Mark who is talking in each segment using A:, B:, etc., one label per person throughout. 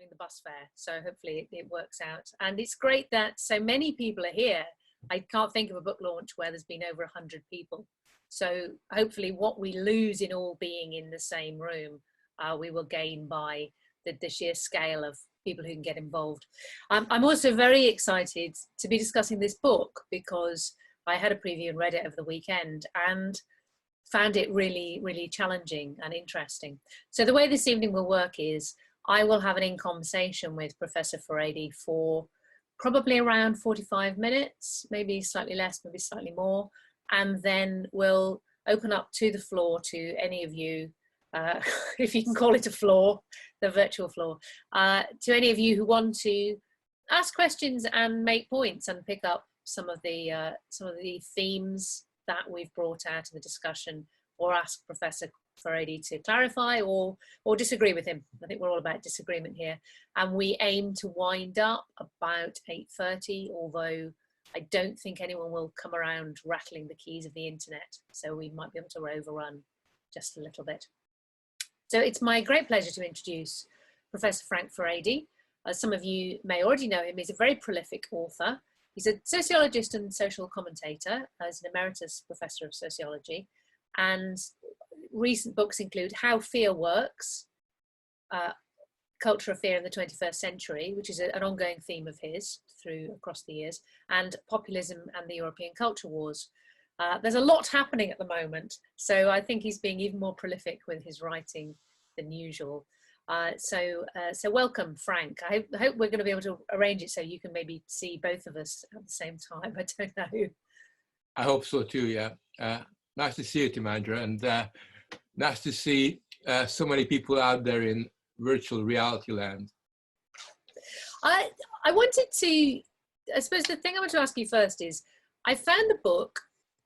A: the bus fare, so hopefully it works out. And it's great that so many people are here. I can't think of a book launch where there's been over 100 people. So hopefully what we lose in all being in the same room, we will gain by the sheer scale of people who can get involved. I'm also very excited to be discussing this book because I had a preview and read it over the weekend and found it really, really challenging and interesting. So the way this evening will work is I will have an in-conversation with Professor Furedi for probably around 45 minutes, maybe slightly less, maybe slightly more. And then we'll open up to the floor to any of you, if you can call it a floor, the virtual floor, to any of you who want to ask questions and make points and pick up some of the themes that we've brought out in the discussion, or ask Professor Furedi to clarify or disagree with him. I think we're all about disagreement here. And we aim to wind up about 8:30, although I don't think anyone will come around rattling the keys of the internet. So we might be able to overrun just a little bit. So it's my great pleasure to introduce Professor Frank Furedi. As some of you may already know him, he's a very prolific author. He's a sociologist and social commentator, as an emeritus professor of sociology. And recent books include How Fear Works, Culture of Fear in the 21st Century, which is an ongoing theme of his across the years, and Populism and the European Culture Wars. There's a lot happening at the moment, so I think he's being even more prolific with his writing than usual. So welcome, Frank. I hope we're going to be able to arrange it so you can maybe see both of us at the same time. I don't know.
B: I hope so too, yeah. Nice to see you, Timandra, and nice to see so many people out there in virtual reality land.
A: I wanted to, I suppose the thing I want to ask you first is, I found the book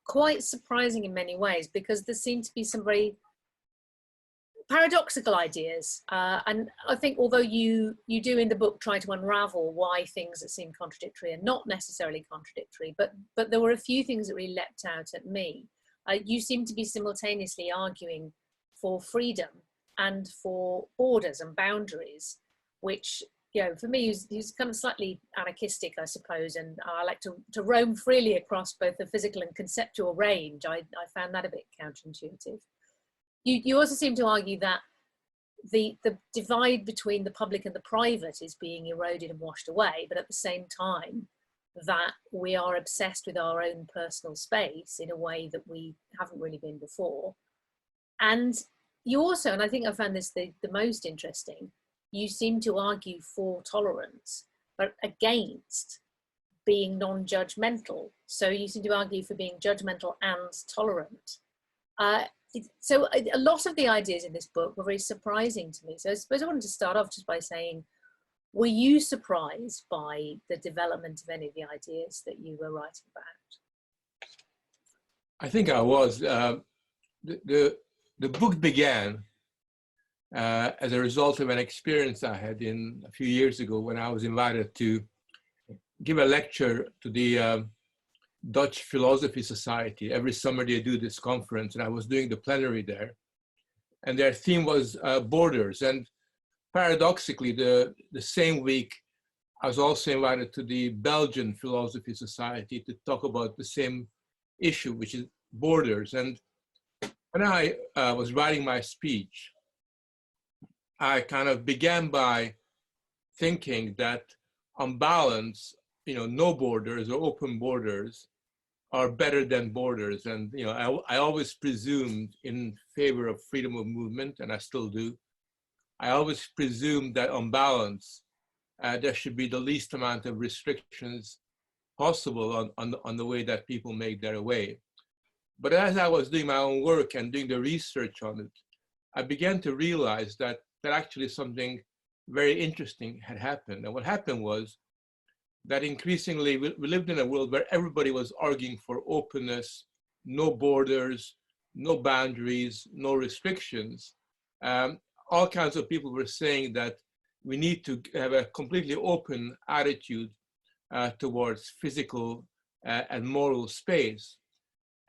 A: quite surprising in many ways because there seemed to be some very paradoxical ideas, and I think although you do in the book try to unravel why things that seem contradictory are not necessarily contradictory, but there were a few things that really leapt out at me. You seem to be simultaneously arguing for freedom and for borders and boundaries, which, you know, for me is kind of slightly anarchistic, I suppose, and I like to roam freely across both the physical and conceptual range. I found that a bit counterintuitive. You also seem to argue that the divide between the public and the private is being eroded and washed away, but at the same time that we are obsessed with our own personal space in a way that we haven't really been before. And you also, and I think I found this the most interesting, you seem to argue for tolerance, but against being non-judgmental. So you seem to argue for being judgmental and tolerant. So a lot of the ideas in this book were very surprising to me. So I suppose I wanted to start off just by saying, were you surprised by the development of any of the ideas that you were writing about?
B: I think I was. The book began as a result of an experience I had a few years ago when I was invited to give a lecture to the Dutch Philosophy Society. Every summer they do this conference, and I was doing the plenary there. And their theme was borders. And paradoxically, the same week, I was also invited to the Belgian Philosophy Society to talk about the same issue, which is borders. And when I was writing my speech, I kind of began by thinking that on balance, you know, no borders or open borders are better than borders. And, you know, I always presumed in favor of freedom of movement, and I still do. I always presumed that on balance, there should be the least amount of restrictions possible on the way that people make their way. But as I was doing my own work and doing the research on it, I began to realize that actually something very interesting had happened. And what happened was that increasingly we lived in a world where everybody was arguing for openness, no borders, no boundaries, no restrictions. All kinds of people were saying that we need to have a completely open attitude towards physical and moral space.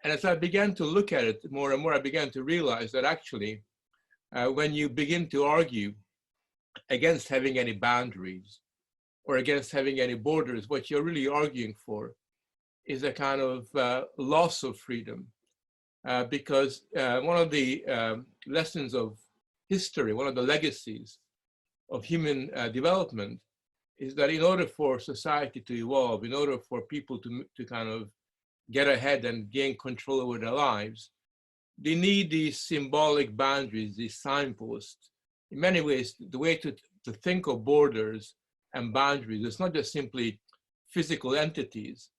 B: And as I began to look at it more and more, I began to realize that actually, when you begin to argue against having any boundaries or against having any borders. What you're really arguing for is a kind of loss of freedom. Because one of the lessons of history, one of the legacies of human development is that in order for society to evolve, in order for people to kind of get ahead and gain control over their lives, they need these symbolic boundaries, these signposts. In many ways, the way to think of borders and boundaries, it's not just simply physical entities,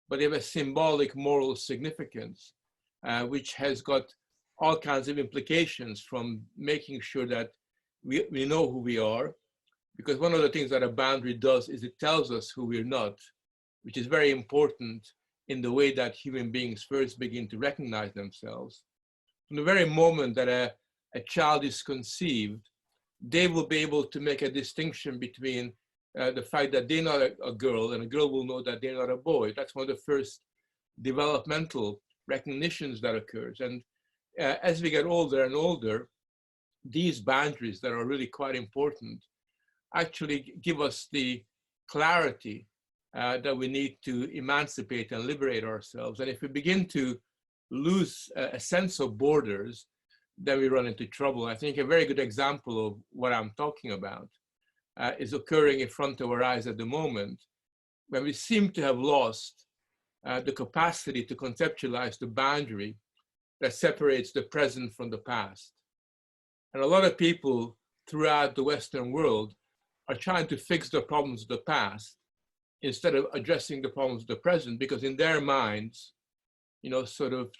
B: but they have a symbolic moral significance, which has got all kinds of implications, from making sure that we know who we are, because one of the things that a boundary does is it tells us who we're not, which is very important in the way that human beings first begin to recognize themselves. From the very moment that a child is conceived, they will be able to make a distinction between the fact that they're not a girl, and a girl will know that they're not a boy. That's one of the first developmental recognitions that occurs. And as we get older and older, these boundaries that are really quite important actually give us the clarity that we need to emancipate and liberate ourselves. And if we begin to lose a sense of borders, then we run into trouble. I think a very good example of what I'm talking about is occurring in front of our eyes at the moment, when we seem to have lost the capacity to conceptualize the boundary that separates the present from the past. And a lot of people throughout the Western world are trying to fix the problems of the past instead of addressing the problems of the present, because in their minds, you know, sort of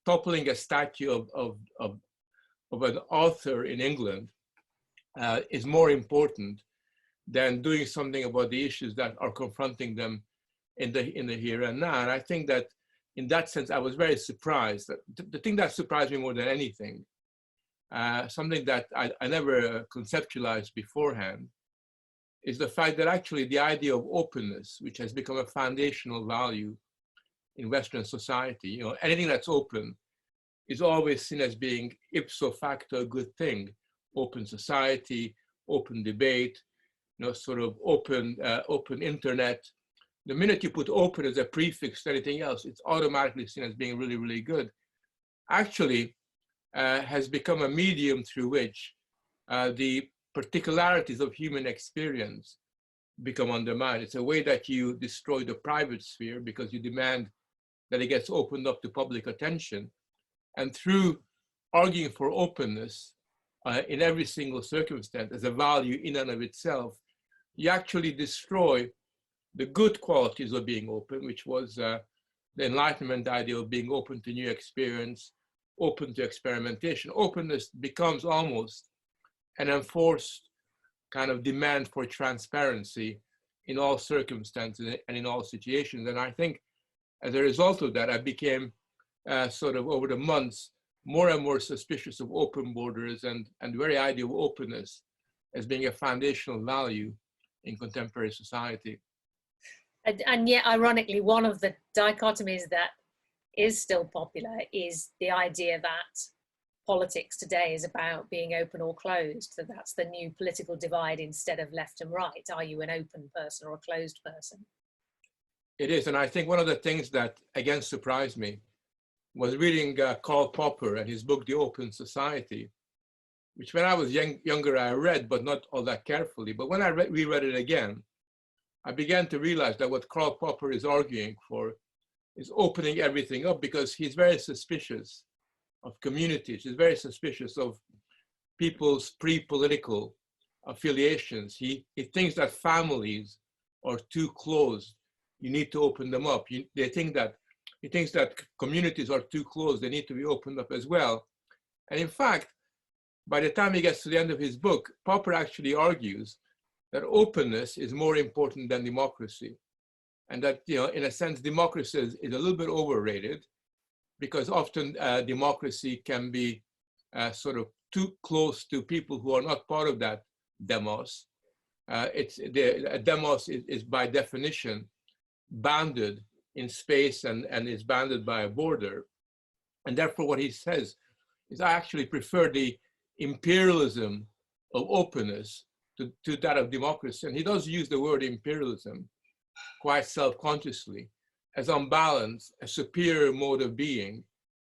B: toppling a statue of an author in England is more important than doing something about the issues that are confronting them in the here and now. And I think that in that sense, I was very surprised. That the thing that surprised me more than anything, something that I never conceptualized beforehand, is the fact that actually the idea of openness, which has become a foundational value in Western society, you know, anything that's open is always seen as being ipso facto a good thing. Open society, open debate, you know, sort of open internet. The minute you put open as a prefix to anything else, it's automatically seen as being really, really good. Actually, has become a medium through which the particularities of human experience become undermined. It's a way that you destroy the private sphere because you demand that it gets opened up to public attention. And through arguing for openness in every single circumstance as a value in and of itself, you actually destroy the good qualities of being open, which was the Enlightenment idea of being open to new experience, open to experimentation. Openness becomes almost an enforced kind of demand for transparency in all circumstances and in all situations. And I think as a result of that, I became sort of over the months more and more suspicious of open borders and the very idea of openness as being a foundational value in contemporary society.
A: And yet, ironically, one of the dichotomies that is still popular is the idea that politics today is about being open or closed, that that's the new political divide instead of left and right. Are you an open person or a closed person?
B: It is, and I think one of the things that, again, surprised me was reading Karl Popper and his book, The Open Society, which when I was younger, I read, but not all that carefully. But when I reread it again, I began to realize that what Karl Popper is arguing for is opening everything up, because he's very suspicious of communities. He's very suspicious of people's pre-political affiliations. He thinks that families are too closed. You need to open them up. He thinks that communities are too closed. They need to be opened up as well. And in fact, by the time he gets to the end of his book, Popper actually argues that openness is more important than democracy. And that, you know, in a sense, democracy is a little bit overrated, because often democracy can be sort of too close to people who are not part of that demos. A demos is by definition bounded in space and is bounded by a border. And therefore what he says is, I actually prefer the imperialism of openness to that of democracy. And he does use the word imperialism quite self-consciously as on balance a superior mode of being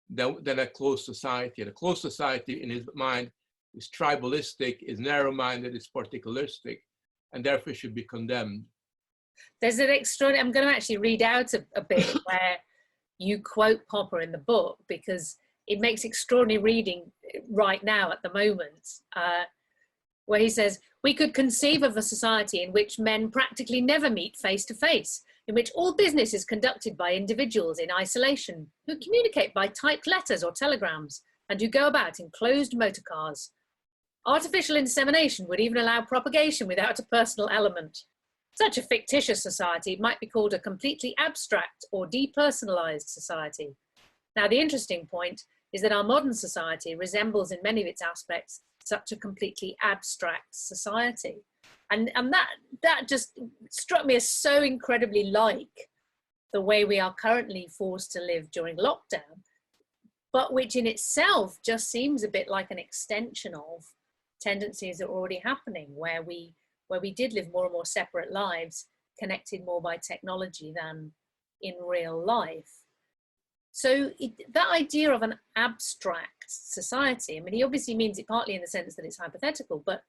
B: than a closed society. And a closed society in his mind is tribalistic, is narrow-minded, is particularistic, and therefore should be condemned.
A: There's an extraordinary, I'm going to actually read out a bit where you quote Popper in the book, because it makes extraordinary reading right now at the moment, where he says, "We could conceive of a society in which men practically never meet face to face, in which all business is conducted by individuals in isolation, who communicate by typed letters or telegrams, and who go about in closed motor cars. Artificial insemination would even allow propagation without a personal element. Such a fictitious society might be called a completely abstract or depersonalized society." Now, the interesting point is that our modern society resembles in many of its aspects such a completely abstract society. And that just struck me as so incredibly like the way we are currently forced to live during lockdown, but which in itself just seems a bit like an extension of tendencies that are already happening, where we did live more and more separate lives, connected more by technology than in real life. So that idea of an abstract society, I mean, he obviously means it partly in the sense that it's hypothetical, but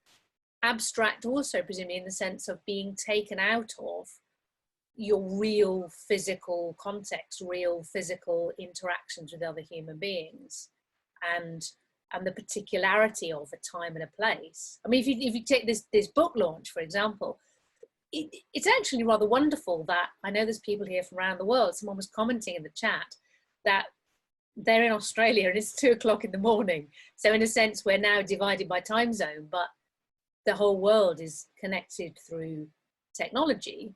A: abstract also presumably in the sense of being taken out of your real physical context, real physical interactions with other human beings, and the particularity of a time and a place. I mean, if you take this book launch, for example, it's actually rather wonderful that I know there's people here from around the world. Someone was commenting in the chat that they're in Australia and it's 2 o'clock in the morning. So in a sense, we're now divided by time zone, but the whole world is connected through technology.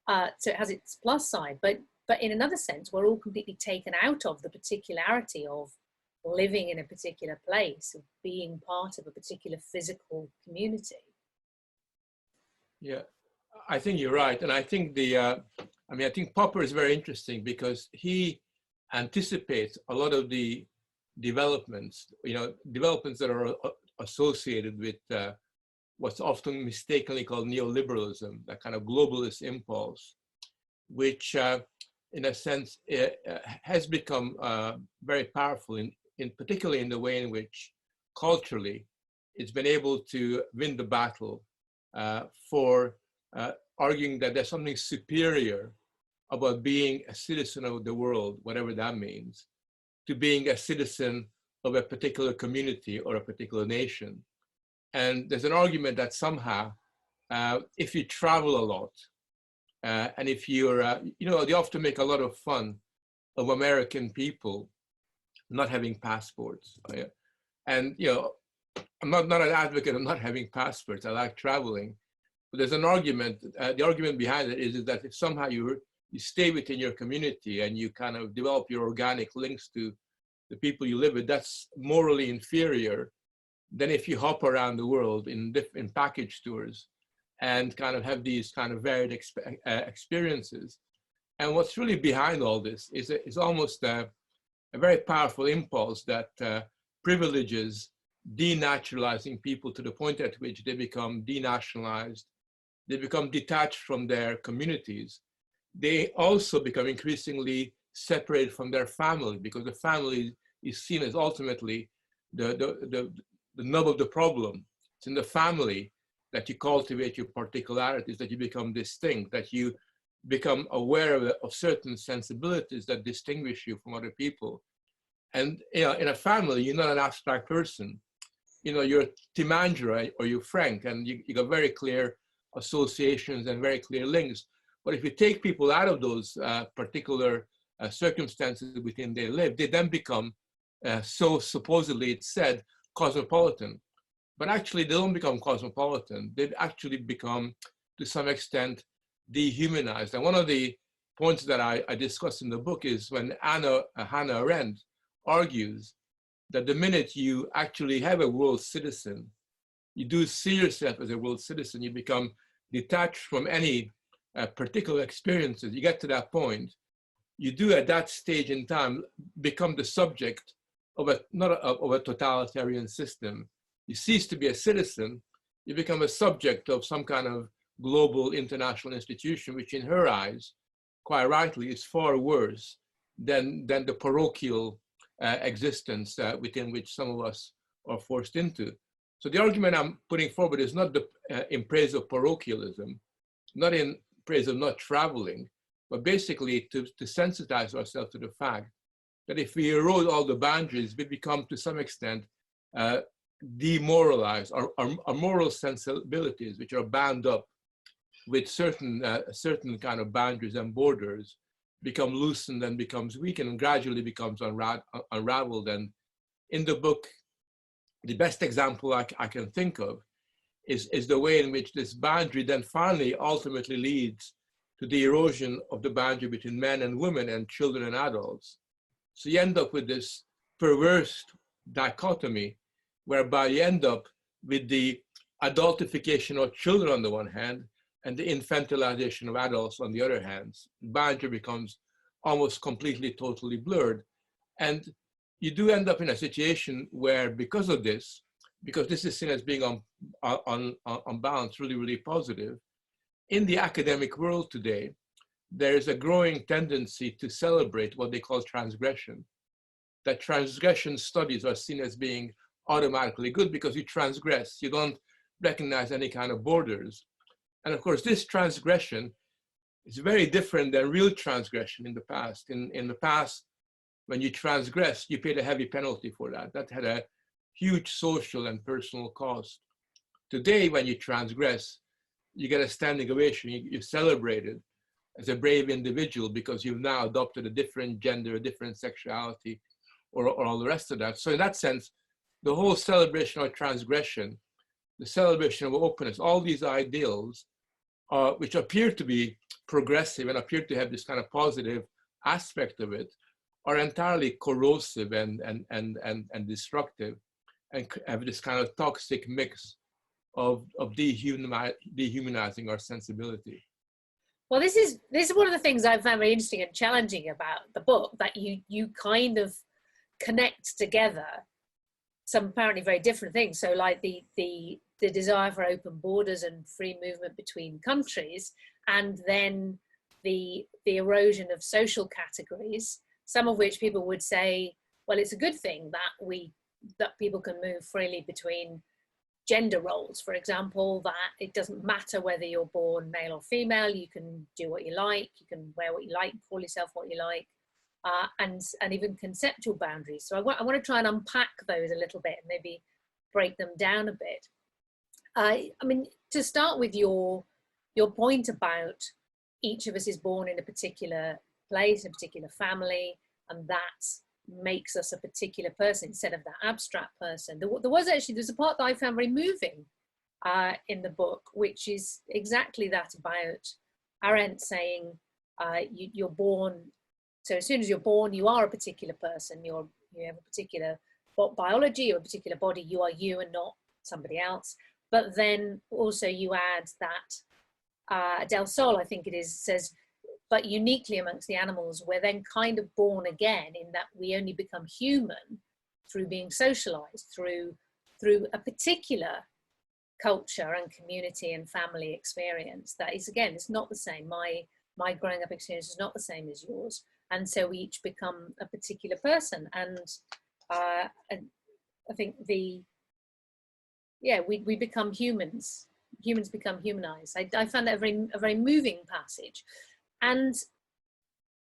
A: So it has its plus side, but in another sense, we're all completely taken out of the particularity of living in a particular place, of being part of a particular physical community.
B: Yeah, I think you're right. And I think I think Popper is very interesting because he anticipates a lot of the developments that are associated with what's often mistakenly called neoliberalism, that kind of globalist impulse, which in a sense has become very powerful, particularly in the way in which culturally it's been able to win the battle for arguing that there's something superior about being a citizen of the world, whatever that means, to being a citizen of a particular community or a particular nation. And there's an argument that somehow, if you travel a lot, and if you're, they often make a lot of fun of American people not having passports. And, I'm not an advocate of not having passports. I like traveling. But there's an argument, the argument behind it is that if somehow you stay within your community and you kind of develop your organic links to the people you live with, that's morally inferior than if you hop around the world in package tours and kind of have these kind of varied experiences. And what's really behind all this is almost a very powerful impulse that privileges denaturalizing people to the point at which they become denationalized, they become detached from their communities. They also become increasingly separated from their family, because the family is seen as ultimately the nub of the problem. It's in the family that you cultivate your particularities, that you become distinct, that you become aware of certain sensibilities that distinguish you from other people. And in a family, you're not an abstract person. You're Timandra or you're Frank, and you got very clear associations and very clear links. But if you take people out of those particular circumstances within they live, they then become, so supposedly it's said, cosmopolitan. But actually, they don't become cosmopolitan. They actually become, to some extent, dehumanized. And one of the points that I discuss in the book is when Hannah Arendt argues that the minute you actually have a world citizen, you do see yourself as a world citizen, you become detached from any particular experiences. You get to that point, you do at that stage in time become the subject of a totalitarian system. You cease to be a citizen, you become a subject of some kind of global international institution, which in her eyes, quite rightly, is far worse than the parochial existence within which some of us are forced into. So the argument I'm putting forward is not in praise of parochialism, not in praise of not traveling, but basically to sensitize ourselves to the fact that if we erode all the boundaries, we become to some extent demoralized. Our moral sensibilities, which are bound up with certain kind of boundaries and borders, become loosened and becomes weakened and gradually becomes unraveled. And in the book, the best example I can think of is the way in which this boundary then finally ultimately leads to the erosion of the boundary between men and women and children and adults. So you end up with this perverse dichotomy whereby you end up with the adultification of children on the one hand and the infantilization of adults on the other hand. The boundary becomes almost completely, totally blurred. And you do end up in a situation where because of this, because this is seen as being on balance really, really positive, in the academic world today, there is a growing tendency to celebrate what they call transgression. That transgression studies are seen as being automatically good because you transgress, you don't recognize any kind of borders. And of course, this transgression is very different than real transgression in the past. In the past, when you transgress, you paid a heavy penalty for that. That had a huge social and personal cost. Today, when you transgress, you get a standing ovation. You're celebrated as a brave individual because you've now adopted a different gender, a different sexuality, or all the rest of that. So in that sense, the whole celebration of transgression, the celebration of openness, all these ideals, which appear to be progressive and appear to have this kind of positive aspect of it, are entirely corrosive and destructive, and have this kind of toxic mix of dehumanizing our sensibility.
A: Well, this is one of the things I found very interesting and challenging about the book, that you kind of connect together some apparently very different things. So like the desire for open borders and free movement between countries, and then the erosion of social categories, some of which people would say, well, it's a good thing that people can move freely between gender roles, for example, that it doesn't matter whether you're born male or female, you can do what you like, you can wear what you like, call yourself what you like, and even conceptual boundaries. So I want to try and unpack those a little bit and maybe break them down a bit. I mean, to start with your point about each of us is born in a particular place, a particular family, and that makes us a particular person instead of that abstract person. There's a part that I found very moving in the book, which is exactly that, about Arendt saying you're born, so as soon as you're born, you are a particular person, you have a particular biology or a particular body, you are you and not somebody else. But then also you add that Del Sol, I think it is, says, but uniquely amongst the animals, we're then kind of born again, in that we only become human through being socialized, through a particular culture and community and family experience. That is, again, it's not the same. My growing up experience is not the same as yours. And so we each become a particular person. And I think we become humans. Humans become humanized. I found that a very moving passage. And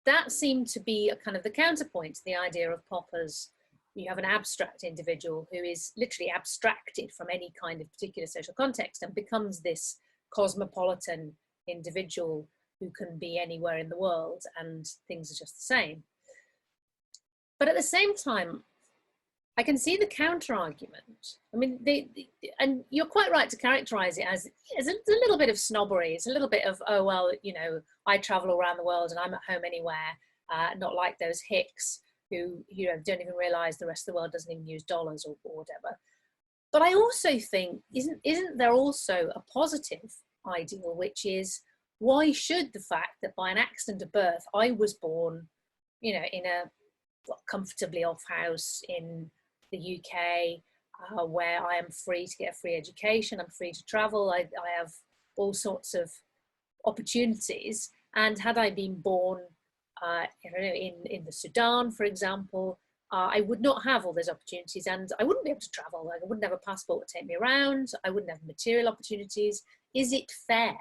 A: that seemed to be a kind of the counterpoint to the idea of Popper's, you have an abstract individual who is literally abstracted from any kind of particular social context and becomes this cosmopolitan individual who can be anywhere in the world and things are just the same. But at the same time, I can see the counter argument. I mean, and you're quite right to characterize it as a little bit of snobbery. It's a little bit of, oh, well, I travel around the world and I'm at home anywhere, not like those hicks who, don't even realize the rest of the world doesn't even use dollars or whatever. But I also think, isn't there also a positive ideal, which is, why should the fact that by an accident of birth, I was born, in a comfortably off house in the UK, where I am free to get a free education, I'm free to travel, I have all sorts of opportunities. And had I been born I don't know, in the Sudan, for example, I would not have all those opportunities, and I wouldn't be able to travel. Like, I wouldn't have a passport to take me around. I wouldn't have material opportunities. Is it fair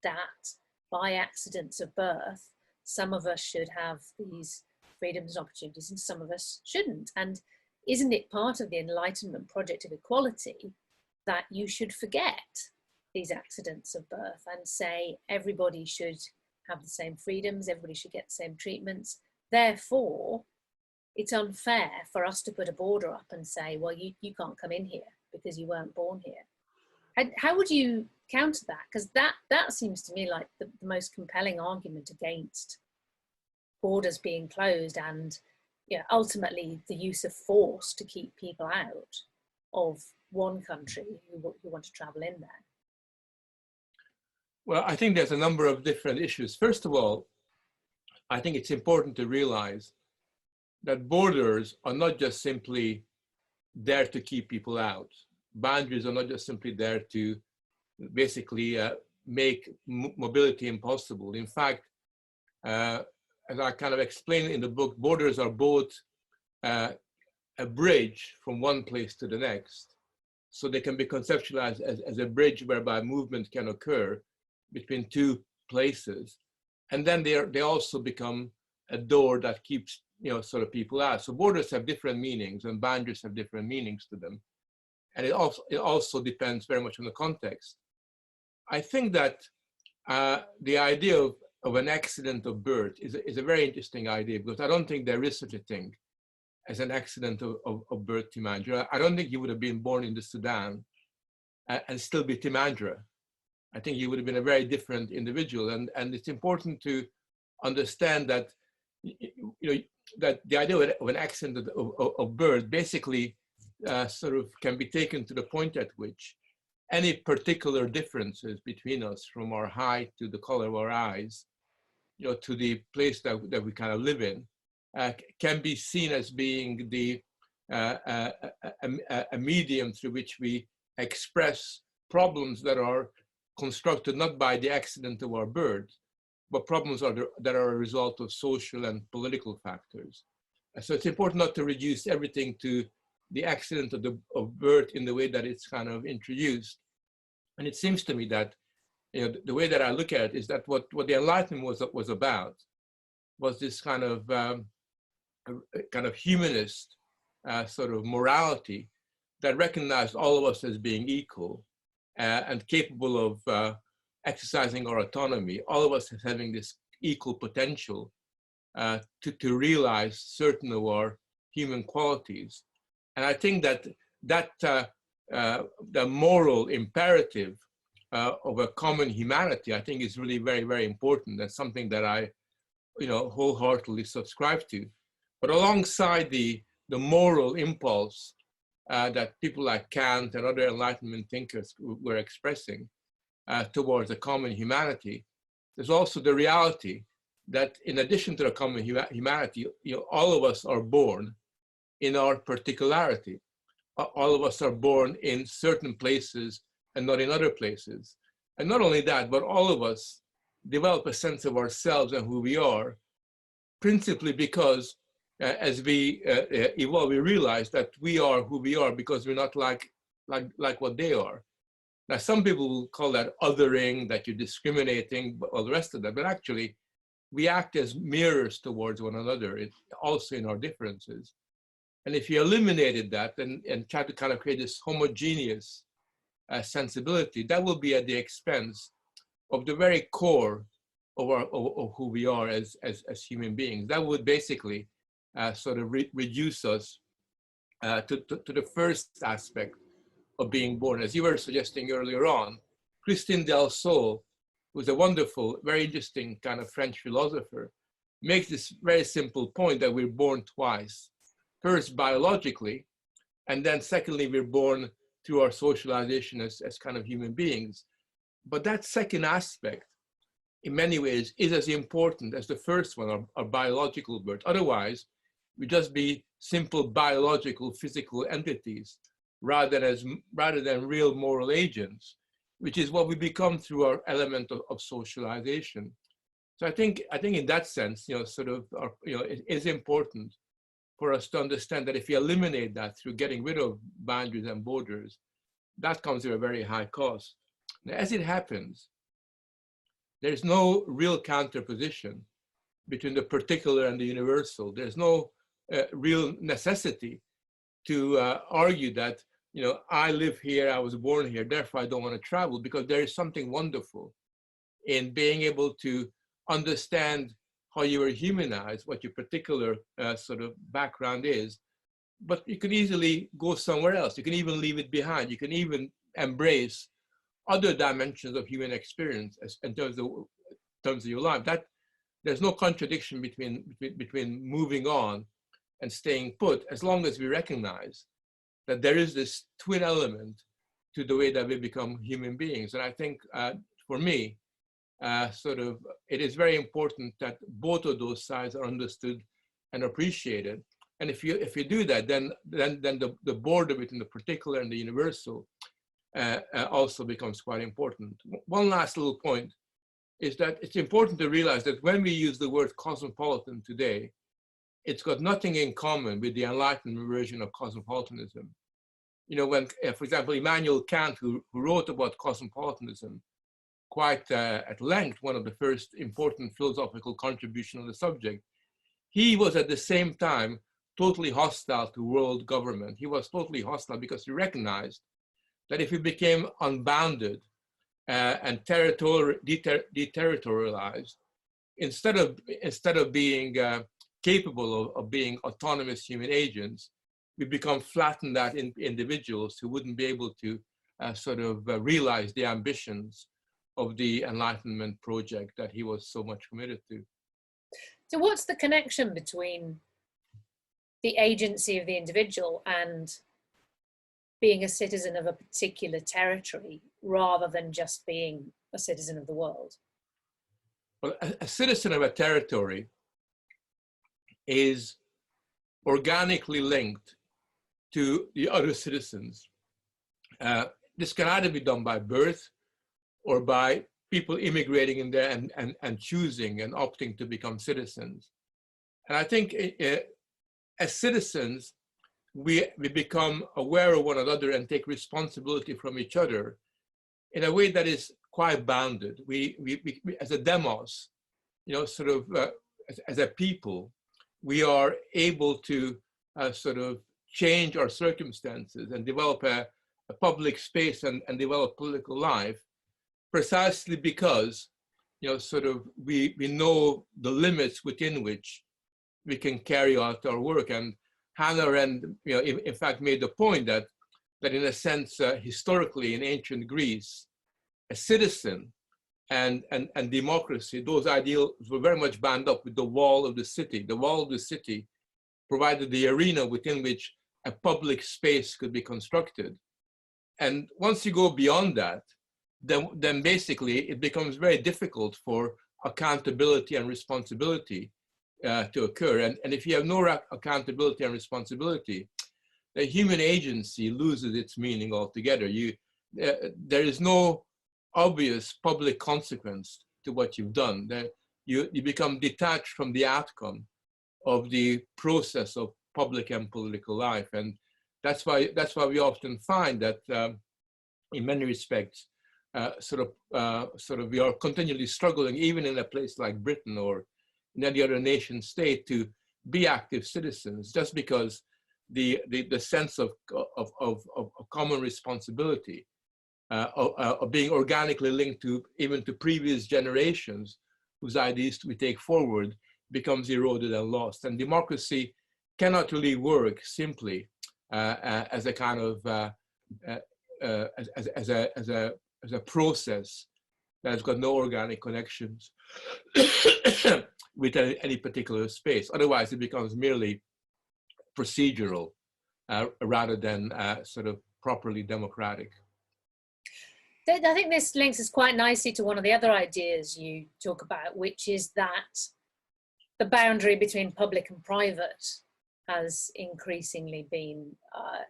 A: that by accidents of birth, some of us should have these freedoms and opportunities and some of us shouldn't? And isn't it part of the Enlightenment project of equality that you should forget these accidents of birth and say everybody should have the same freedoms, everybody should get the same treatments? Therefore, it's unfair for us to put a border up and say, well, you can't come in here because you weren't born here. How would you counter that? Because that seems to me like the most compelling argument against borders being closed and, you know, ultimately the use of force to keep people out of one country who want to travel in there.
B: Well, I think there's a number of different issues. First of all, I think it's important to realize that borders are not just simply there to keep people out. Boundaries are not just simply there to basically make mobility impossible. In fact, as I kind of explained in the book, borders are both a bridge from one place to the next. So they can be conceptualized as a bridge whereby movement can occur between two places. And then they also become a door that keeps, you know, sort of people out. So borders have different meanings and boundaries have different meanings to them. And it also depends very much on the context. I think that the idea of an accident of birth is a very interesting idea, because I don't think there is such a thing as an accident of birth, Timandra. I don't think you would have been born in the Sudan and still be Timandra. I think you would have been a very different individual. And it's important to understand that, you know, that the idea of an accident of birth basically sort of can be taken to the point at which any particular differences between us, from our height to the color of our eyes, you know, to the place that we kind of live in, can be seen as being the a medium through which we express problems that are constructed not by the accident of our birth, but problems that are a result of social and political factors. So it's important not to reduce everything to the accident of birth in the way that it's kind of introduced. And it seems to me that, you know, the way that I look at it is that what the Enlightenment was about was this kind of humanist sort of morality that recognized all of us as being equal and capable of exercising our autonomy, all of us as having this equal potential to realize certain of our human qualities. And I think that the moral imperative of a common humanity, I think, is really very, very important. That's something that I, you know, wholeheartedly subscribe to. But alongside the moral impulse that people like Kant and other Enlightenment thinkers were expressing towards a common humanity, there's also the reality that in addition to the common humanity, you know, all of us are born in our particularity. All of us are born in certain places and not in other places. And not only that, but all of us develop a sense of ourselves and who we are, principally because as we evolve, we realize that we are who we are because we're not like what they are. Now, some people will call that othering, that you're discriminating, all the rest of that, but actually we act as mirrors towards one another, also in our differences. And if you eliminated that and try to kind of create this homogeneous sensibility, that will be at the expense of the very core of who we are as human beings. That would basically sort of reduce us to the first aspect of being born. As you were suggesting earlier on, Christine Del Sol, who's a wonderful, very interesting kind of French philosopher, makes this very simple point that we're born twice. First, biologically, and then secondly, we're born through our socialization as kind of human beings. But that second aspect, in many ways, is as important as the first one, our biological birth. Otherwise, we'd just be simple biological, physical entities rather than real moral agents, which is what we become through our element of socialization. So I think in that sense, it is important for us to understand that if we eliminate that through getting rid of boundaries and borders, that comes at a very high cost. Now, as it happens, there's no real counterposition between the particular and the universal. There's no real necessity to argue that, I live here, I was born here, therefore I don't want to travel, because there is something wonderful in being able to understand how you are humanized, what your particular sort of background is. But you can easily go somewhere else. You can even leave it behind. You can even embrace other dimensions of human experience in terms of your life. That there's no contradiction between moving on and staying put, as long as we recognize that there is this twin element to the way that we become human beings. And I think for me, it is very important that both of those sides are understood and appreciated. And if you do that, then the border between the particular and the universal also becomes quite important. One last little point is that it's important to realize that when we use the word cosmopolitan today, it's got nothing in common with the Enlightenment version of cosmopolitanism. When, for example, Immanuel Kant, who wrote about cosmopolitanism quite at length, one of the first important philosophical contributions on the subject, he was at the same time totally hostile to world government. He was totally hostile because he recognized that if he became unbounded and deterritorialized, instead of being capable of being autonomous human agents, we become flattened out in individuals who wouldn't be able to realize the ambitions of the Enlightenment project that he was so much committed to.
A: So what's the connection between the agency of the individual and being a citizen of a particular territory rather than just being a citizen of the world?
B: Well, a citizen of a territory is organically linked to the other citizens. This can either be done by birth or by people immigrating in there and choosing and opting to become citizens. And I think as citizens, we become aware of one another and take responsibility from each other in a way that is quite bounded. We as a demos, as a people, we are able to change our circumstances and develop a public space and develop political life, precisely because we know the limits within which we can carry out our work. And Hannah Arendt, in fact, made the point that in a sense, historically in ancient Greece, a citizen and democracy, those ideals were very much bound up with the wall of the city. The wall of the city provided the arena within which a public space could be constructed. And once you go beyond that, then basically it becomes very difficult for accountability and responsibility to occur. And if you have no accountability and responsibility, the human agency loses its meaning altogether. There is no obvious public consequence to what you've done. You become detached from the outcome of the process of public and political life. And that's why we often find that in many respects, we are continually struggling, even in a place like Britain or in any other nation state, to be active citizens, just because the sense of common responsibility, of being organically linked to even to previous generations whose ideas we take forward, becomes eroded and lost. And democracy cannot really work simply as a kind of as a process that has got no organic connections with any particular space. Otherwise, it becomes merely procedural rather than properly democratic.
A: I think this links us quite nicely to one of the other ideas you talk about, which is that the boundary between public and private has increasingly been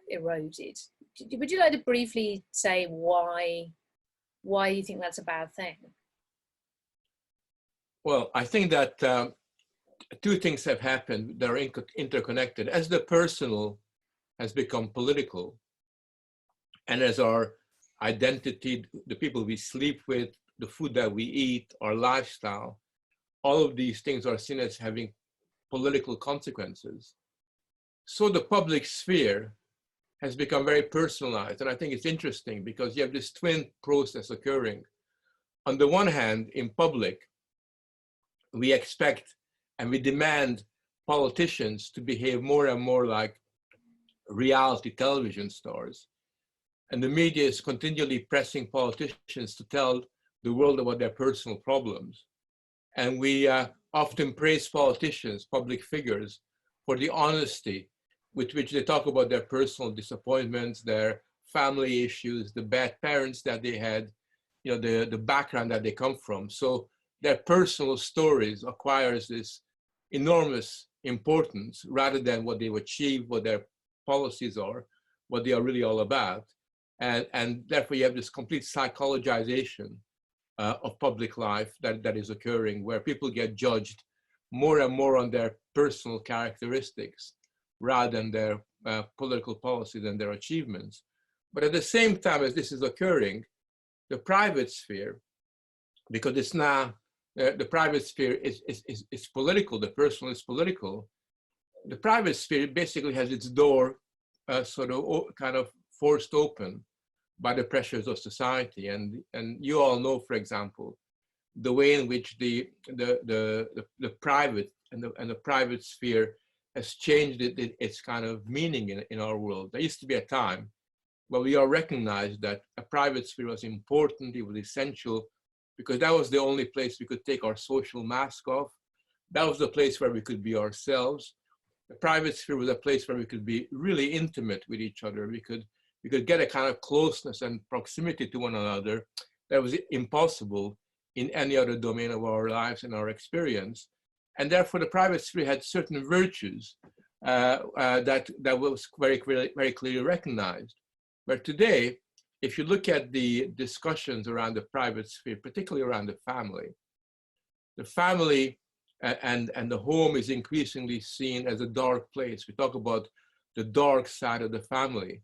A: eroded. would you like to briefly say why you think that's a bad thing?
B: Well, I think that two things have happened that are interconnected. As the personal has become political, and as our identity, the people we sleep with, the food that we eat, our lifestyle, all of these things are seen as having political consequences. So the public sphere has become very personalized. And I think it's interesting because you have this twin process occurring. On the one hand, in public, we expect and we demand politicians to behave more and more like reality television stars. And the media is continually pressing politicians to tell the world about their personal problems. And we often praise politicians, public figures, for the honesty with which they talk about their personal disappointments, their family issues, the bad parents that they had, you know, the background that they come from. So their personal stories acquires this enormous importance rather than what they've achieved, what their policies are, what they are really all about. And therefore you have this complete psychologization of public life that is occurring, where people get judged more and more on their personal characteristics rather than their political policies and their achievements. But at the same time as this is occurring, the private sphere, because it's now, the private sphere is political, the personal is political, the private sphere basically has its door sort of kind of forced open by the pressures of society. And you all know, for example, the way in which the private and the private sphere has changed its kind of meaning in our world. There used to be a time where we all recognized that a private sphere was important, it was essential, because that was the only place we could take our social mask off. That was the place where we could be ourselves. The private sphere was a place where we could be really intimate with each other. We could get a kind of closeness and proximity to one another that was impossible in any other domain of our lives and our experience. And therefore, the private sphere had certain virtues that was very clearly recognized. But today, if you look at the discussions around the private sphere, particularly around the family and the home is increasingly seen as a dark place. We talk about the dark side of the family.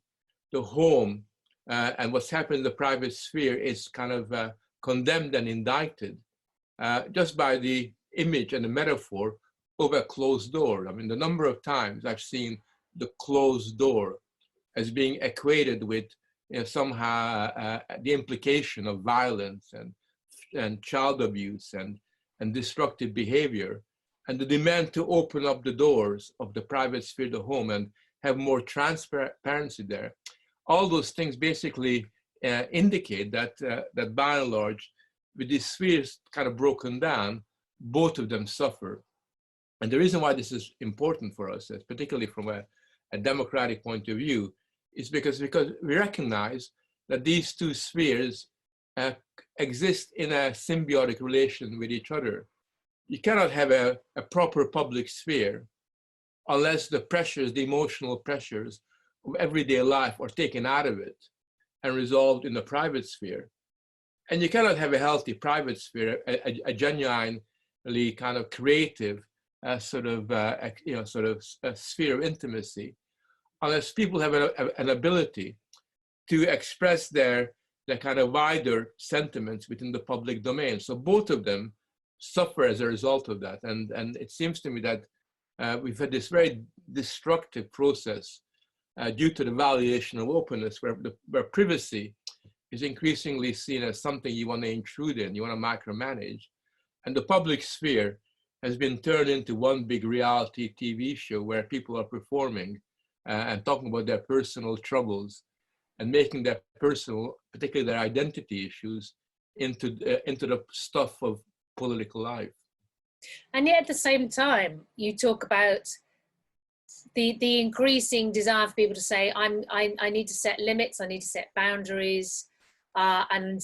B: The home and what's happened in the private sphere is kind of condemned and indicted just by the image and the metaphor of a closed door. I mean, the number of times I've seen the closed door as being equated with, you know, somehow the implication of violence and child abuse and destructive behavior, and the demand to open up the doors of the private sphere, the home, and have more transparency there. All those things basically indicate that by and large, with these spheres kind of broken down, both of them suffer. And the reason why this is important for us, particularly from a democratic point of view, is because we recognize that these two spheres exist in a symbiotic relation with each other. You cannot have a proper public sphere unless the pressures, the emotional pressures of everyday life are taken out of it and resolved in the private sphere. And you cannot have a healthy private sphere, a genuinely kind of creative sort of a sphere of intimacy, unless people have an ability to express their kind of wider sentiments within the public domain. So both of them suffer as a result of that. And it seems to me that we've had this very destructive process due to the valuation of openness, where privacy is increasingly seen as something you want to intrude in, you want to micromanage. And the public sphere has been turned into one big reality TV show where people are performing and talking about their personal troubles and making their personal, particularly their identity issues, into the stuff of political life.
A: And yet at the same time, you talk about the increasing desire for people to say, I need to set limits, I need to set boundaries, and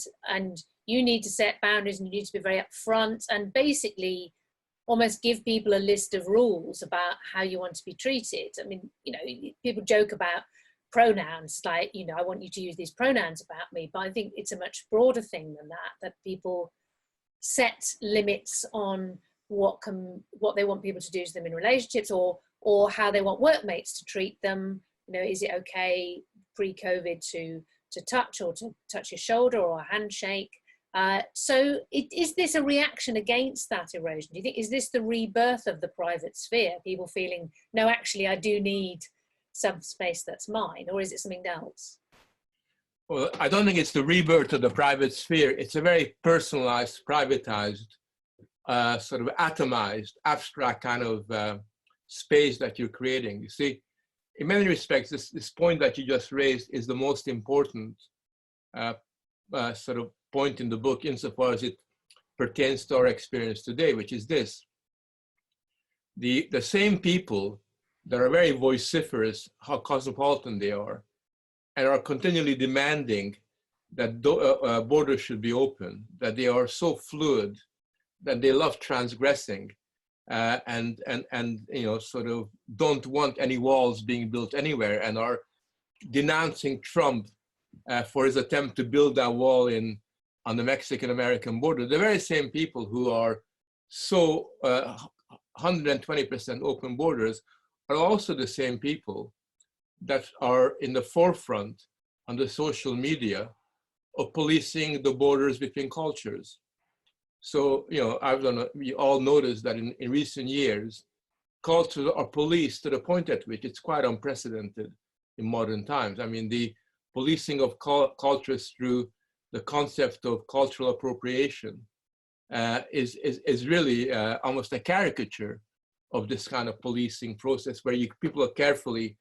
A: you need to set boundaries and you need to be very upfront and basically almost give people a list of rules about how you want to be treated. I mean, you know, people joke about pronouns, like, you know, I want you to use these pronouns about me, but I think it's a much broader thing than that, that people set limits on what they want people to do to them in relationships, or how they want workmates to treat them. You know, is it okay pre-COVID to touch, or to touch your shoulder, or a handshake? So is this a reaction against that erosion? Do you think, is this the rebirth of the private sphere? People feeling, no, actually, I do need some space that's mine, or is it something else?
B: Well, I don't think it's the rebirth of the private sphere. It's a very personalized, privatized, sort of atomized, abstract kind of space that you're creating. You see, in many respects, this point that you just raised is the most important sort of point in the book, insofar as it pertains to our experience today, which is this. The same people that are very vociferous how cosmopolitan they are, and are continually demanding that borders should be open, that they are so fluid, that they love transgressing, and you know, sort of don't want any walls being built anywhere, and are denouncing Trump for his attempt to build that wall on the Mexican-American border. The very same people who are so 120% open borders are also the same people that are in the forefront on the social media of policing the borders between cultures. So, you know, we all noticed that in recent years, cultures are policed to the point at which it's quite unprecedented in modern times. I mean, the policing of cultures through the concept of cultural appropriation is really almost a caricature of this kind of policing process, where people are carefully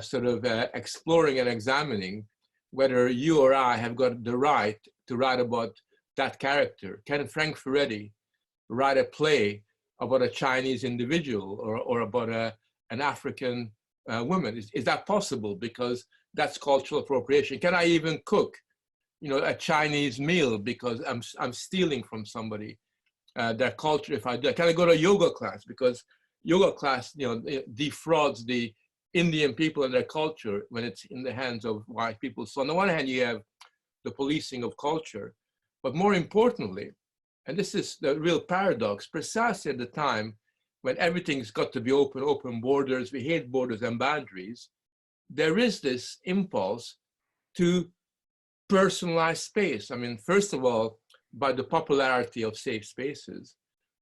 B: sort of exploring and examining whether you or I have got the right to write about that character. Can Frank Furedi write a play about a Chinese individual, or about an African woman? Is that possible? Because that's cultural appropriation. Can I even cook, you know, a Chinese meal because I'm stealing from somebody their culture? If I do, can I go to a yoga class because yoga class, you know, defrauds the Indian people and their culture when it's in the hands of white people? So on the one hand, you have the policing of culture, but more importantly, and this is the real paradox, precisely at the time when everything's got to be open borders, we hate borders and boundaries, there is this impulse to personalize space. I mean, first of all, by the popularity of safe spaces.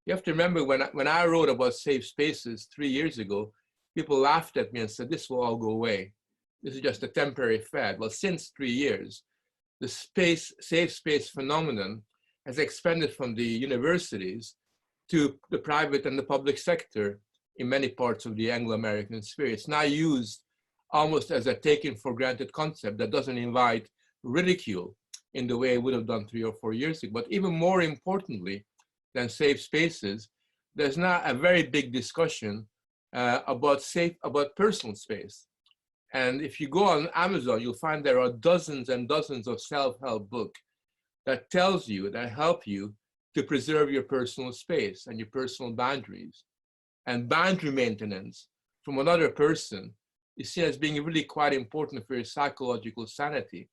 B: You have to remember when I wrote about safe spaces 3 years ago, people laughed at me and said, this will all go away. This is just a temporary fad. Well, since 3 years, the safe space phenomenon has expanded from the universities to the private and the public sector in many parts of the Anglo-American sphere. It's now used almost as a taken for granted concept that doesn't invite ridicule in the way it would have done 3 or 4 years ago. But even more importantly than safe spaces, there's now a very big discussion about personal space. And if you go on Amazon, you'll find there are dozens and dozens of self-help books that help you to preserve your personal space and your personal boundaries. And boundary maintenance from another person is seen as being really quite important for your psychological sanity.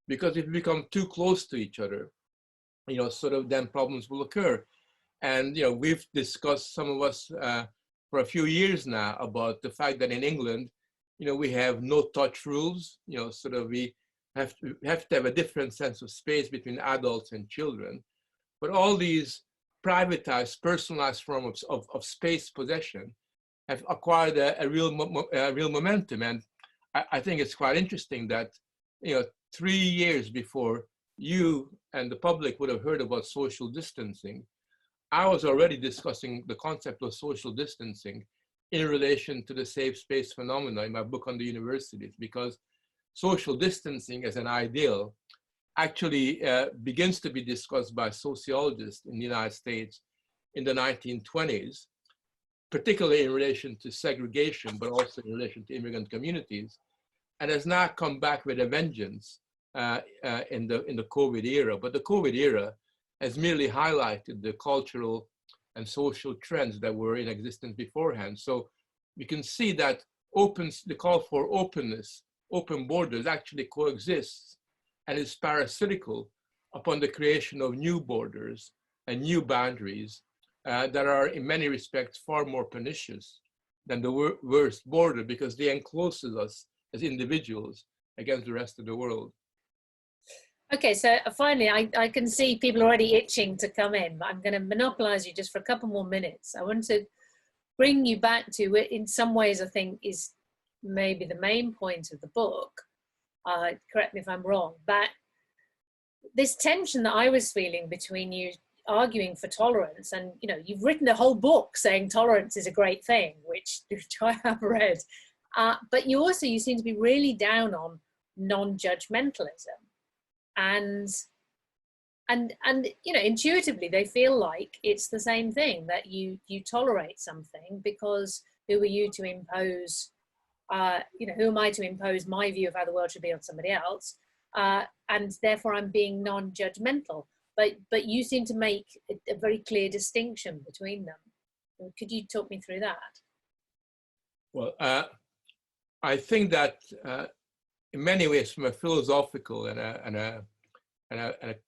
B: Because if you become too close to each other, you know, sort of then problems will occur. And, you know, we've discussed, some of us for a few years now, about the fact that in England, you know, we have no touch rules, you know, sort of we have to have a different sense of space between adults and children. But all these privatized, personalized forms of space possession have acquired a real momentum. And I think it's quite interesting that, you know, 3 years before you and the public would have heard about social distancing, I was already discussing the concept of social distancing in relation to the safe space phenomena in my book on the universities, because social distancing as an ideal actually begins to be discussed by sociologists in the United States in the 1920s, particularly in relation to segregation, but also in relation to immigrant communities, and has now come back with a vengeance in the COVID era. But the COVID era has merely highlighted the cultural and social trends that were in existence beforehand. So we can see that the call for openness open borders actually coexists and is parasitical upon the creation of new borders and new boundaries that are in many respects far more pernicious than the worst border, because they encloses us as individuals against the rest of the world.
A: Okay, so finally, I can see people already itching to come in, but I'm going to monopolize you just for a couple more minutes. I want to bring you back to it in some ways, I think, is maybe the main point of the book. Correct me if I'm wrong, but this tension that I was feeling between you arguing for tolerance, and you've written a whole book saying tolerance is a great thing, which I have read, but you seem to be really down on non-judgmentalism, and intuitively they feel like it's the same thing, that you tolerate something because who are you to impose who am I to impose my view of how the world should be on somebody else, and therefore I'm being non-judgmental. But you seem to make a very clear distinction between them. Could you talk me through that?
B: Well, I think that in many ways, from a philosophical and a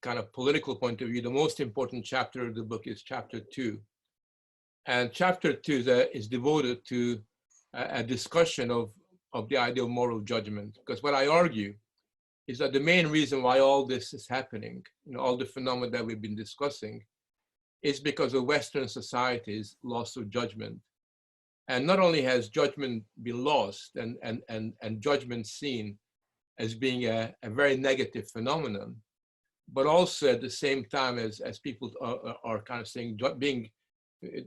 B: kind of political point of view, the most important chapter of the book is chapter 2. And chapter 2 is devoted to a discussion of the idea of moral judgment. Because what I argue is that the main reason why all this is happening, all the phenomena that we've been discussing, is because of Western society's loss of judgment. And not only has judgment been lost and judgment seen as being a very negative phenomenon, but also at the same time as people are kind of saying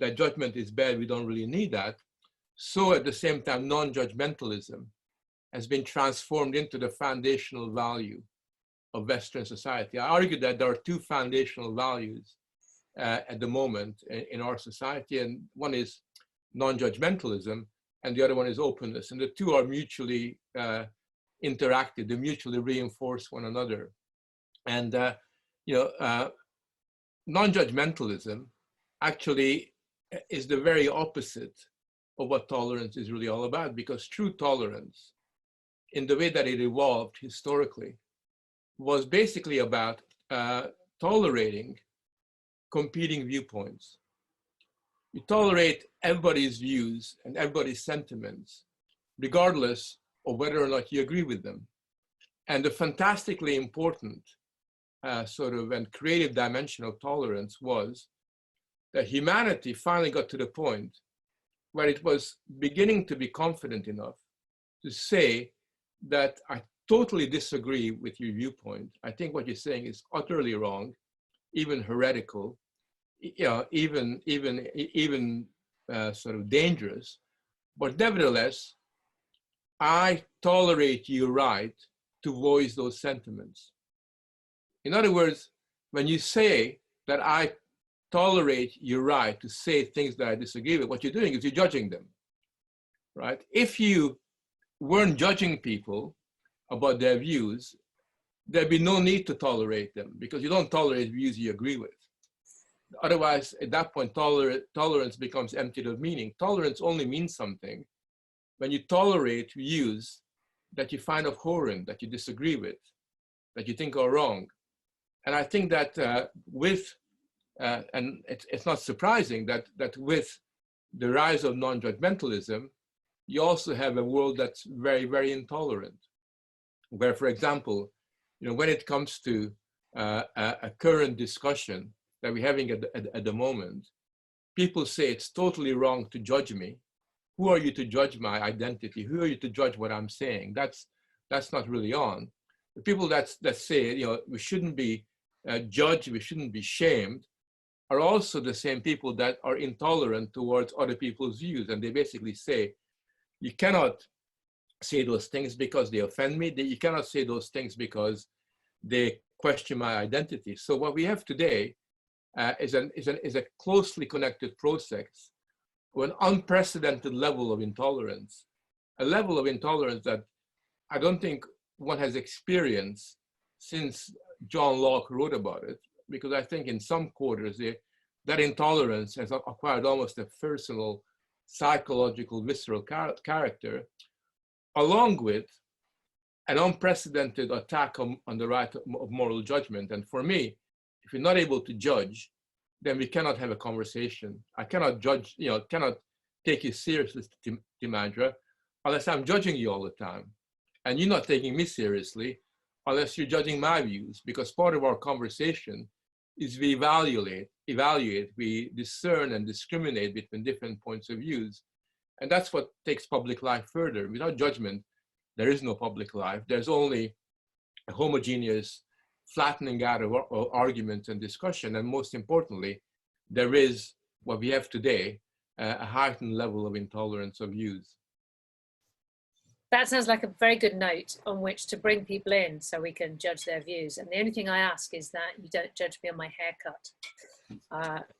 B: that judgment is bad, we don't really need that. So at the same time, non-judgmentalism has been transformed into the foundational value of Western society. I argue that there are two foundational values at the moment in our society, and one is non-judgmentalism, and the other one is openness. And the two are mutually interactive, they mutually reinforce one another. And non-judgmentalism actually is the very opposite of what tolerance is really all about, because true tolerance, in the way that it evolved historically, was basically about tolerating competing viewpoints. You tolerate everybody's views and everybody's sentiments, regardless of whether or not you agree with them. And the fantastically important sort of and creative dimension of tolerance was that humanity finally got to the point where it was beginning to be confident enough to say that I totally disagree with your viewpoint. I think what you're saying is utterly wrong, even heretical, even sort of dangerous. But nevertheless, I tolerate your right to voice those sentiments. In other words, when you say that I tolerate your right to say things that I disagree with, what you're doing is you're judging them, right? If you weren't judging people about their views, there'd be no need to tolerate them, because you don't tolerate views you agree with. Otherwise, at that point, tolerance becomes emptied of meaning. Tolerance only means something when you tolerate views that you find abhorrent, that you disagree with, that you think are wrong. And I think that and it's not surprising that with the rise of non-judgmentalism, you also have a world that's very, very intolerant, where, for example, when it comes to a current discussion that we're having at the moment, people say it's totally wrong to judge me. Who are you to judge my identity? Who are you to judge what I'm saying? That's not really on. The people that say, we shouldn't be judged, we shouldn't be shamed, are also the same people that are intolerant towards other people's views. And they basically say, you cannot say those things because they offend me. You cannot say those things because they question my identity. So what we have today is a closely connected process of an unprecedented level of intolerance, a level of intolerance that I don't think one has experienced since John Locke wrote about it, because I think in some quarters that intolerance has acquired almost a personal, psychological, visceral character, along with an unprecedented attack on the right of moral judgment. And for me, if you're not able to judge, then we cannot have a conversation. I cannot judge, cannot take you seriously, Timandra, unless I'm judging you all the time. And you're not taking me seriously unless you're judging my views, because part of our conversation is we evaluate, we discern and discriminate between different points of views. And that's what takes public life further. Without judgment, there is no public life. There's only a homogeneous flattening out of arguments and discussion. And most importantly, there is what we have today, a heightened level of intolerance of views.
A: That sounds like a very good note on which to bring people in so we can judge their views. And the only thing I ask is that you don't judge me on my haircut,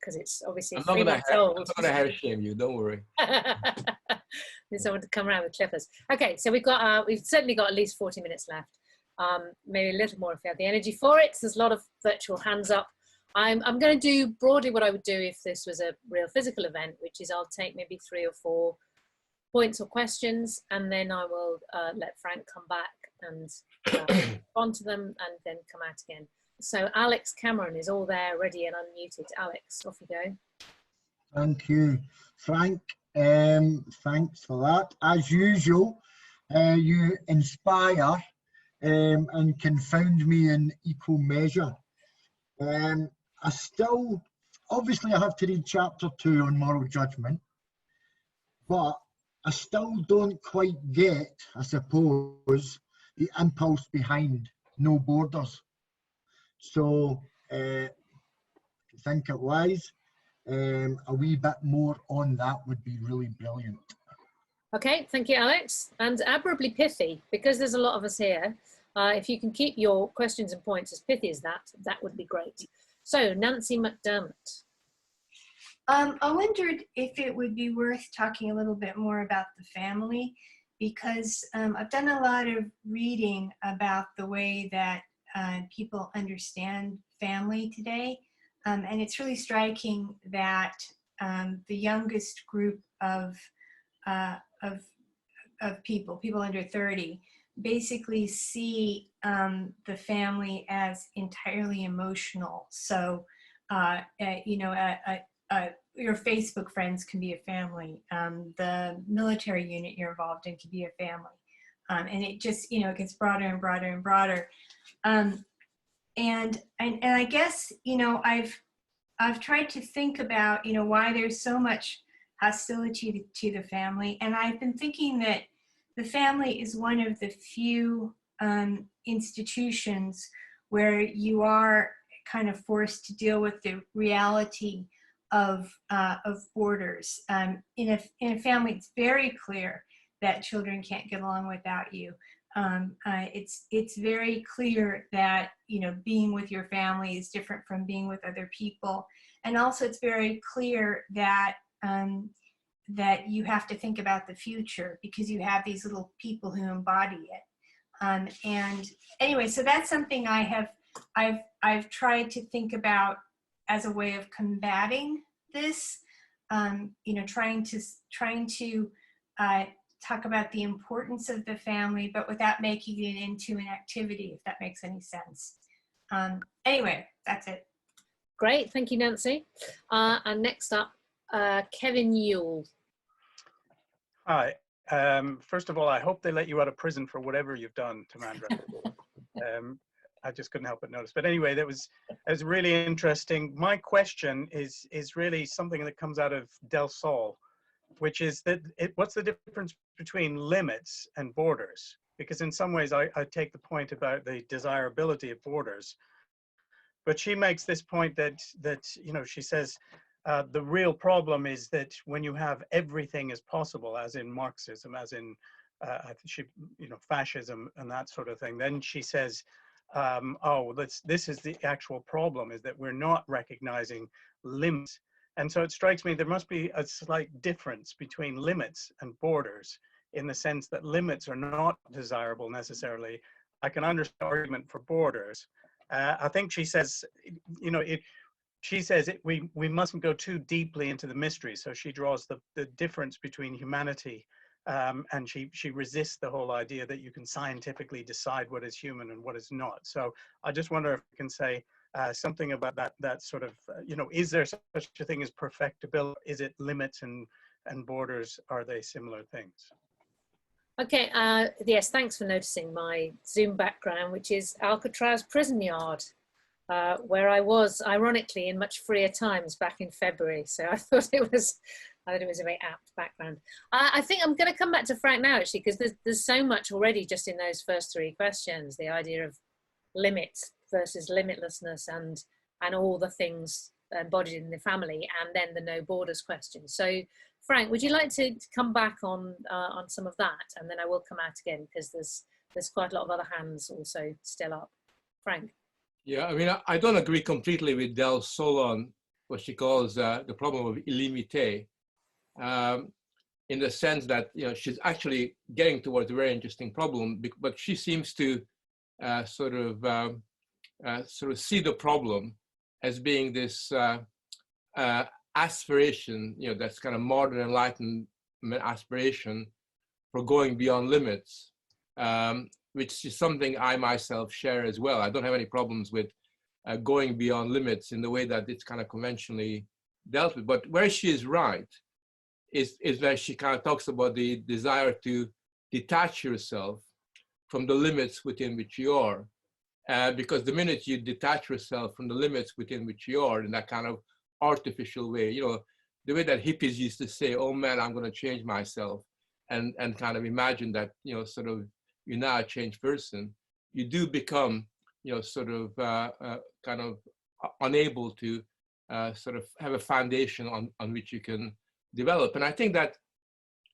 A: because it's obviously
B: I'm
A: 3 months old.
B: I'm not going to hair shame you, don't worry.
A: Need someone to come around with clippers. Okay, so we've certainly got at least 40 minutes left. Maybe a little more if we have the energy for it. There's a lot of virtual hands up. I'm going to do broadly what I would do if this was a real physical event, which is I'll take maybe 3 or 4 points or questions, and then I will let Frank come back and respond to them and then come out again. So Alex Cameron is all there, ready and unmuted. Alex, off you go.
C: Thank you, Frank. Thanks for that. As usual, you inspire and confound me in equal measure. I still, obviously I have to read chapter 2 on moral judgment, but I still don't quite get, I suppose, the impulse behind no borders. So, if you think it wise, a wee bit more on that would be really brilliant.
A: Okay, thank you, Alex. And admirably pithy, because there's a lot of us here. If you can keep your questions and points as pithy as that, that would be great. So, Nancy McDermott.
D: I wondered if it would be worth talking a little bit more about the family, because I've done a lot of reading about the way that people understand family today. And it's really striking that the youngest group of people under 30, basically see the family as entirely emotional. So, your Facebook friends can be a family. The military unit you're involved in can be a family. And it just, it gets broader and broader and broader. And I guess, I've tried to think about, why there's so much hostility to the family. And I've been thinking that the family is one of the few institutions where you are kind of forced to deal with the reality of borders. In a family, it's very clear that children can't get along without you. It's very clear that being with your family is different from being with other people, and also it's very clear that that you have to think about the future because you have these little people who embody it. And anyway, so that's something I've tried to think about as a way of combating this. Trying to talk about the importance of the family, but without making it into an activity, if that makes any sense. Anyway, that's it.
A: Great, thank you, Nancy. And next up, Kevin Yule.
E: Hi. First of all, I hope they let you out of prison for whatever you've done, Timandra. I just couldn't help but notice. But anyway, that was really interesting. My question is really something that comes out of Del Sol, which is that what's the difference between limits and borders? Because in some ways, I take the point about the desirability of borders, but she makes this point that she says the real problem is that when you have everything as possible, as in Marxism, as in fascism and that sort of thing, then she says, this is the actual problem, is that we're not recognizing limits. And so it strikes me there must be a slight difference between limits and borders, in the sense that limits are not desirable necessarily. I can understand the argument for borders. I think she says, we mustn't go too deeply into the mystery. So she draws the difference between humanity and she resists the whole idea that you can scientifically decide what is human and what is not. So I just wonder if you can say something about that sort of, you know, is there such a thing as perfectibility? Is it limits and borders? Are they similar things?
A: Okay, yes, thanks for noticing my Zoom background, which is Alcatraz prison yard, where I was, ironically, in much freer times back in February. So I thought it was a very apt background. I think I'm going to come back to Frank now, actually, because there's so much already just in those first three questions, the idea of limits versus limitlessness and all the things embodied in the family, and then the no borders question. So Frank, would you like to come back on some of that, and then I will come out again because there's quite a lot of other hands also still up. Frank.
B: Yeah, I mean, I don't agree completely with Del Solon, what she calls the problem of illimité, in the sense that, you know, she's actually getting towards a very interesting problem, but she seems to sort of see the problem as being this aspiration, you know, that's kind of modern enlightenment aspiration for going beyond limits, which is something I myself share as well. I don't have any problems with going beyond limits in the way that it's kind of conventionally dealt with. But where she is right is that she kind of talks about the desire to detach yourself from the limits within which you are. Because the minute you detach yourself from the limits within which you are in that kind of artificial way, you know, the way that hippies used to say, oh man, I'm going to change myself, and kind of imagine that, you know, sort of you're now a changed person, you do become, you know, sort of kind of unable to sort of have a foundation on which you can develop. And I think that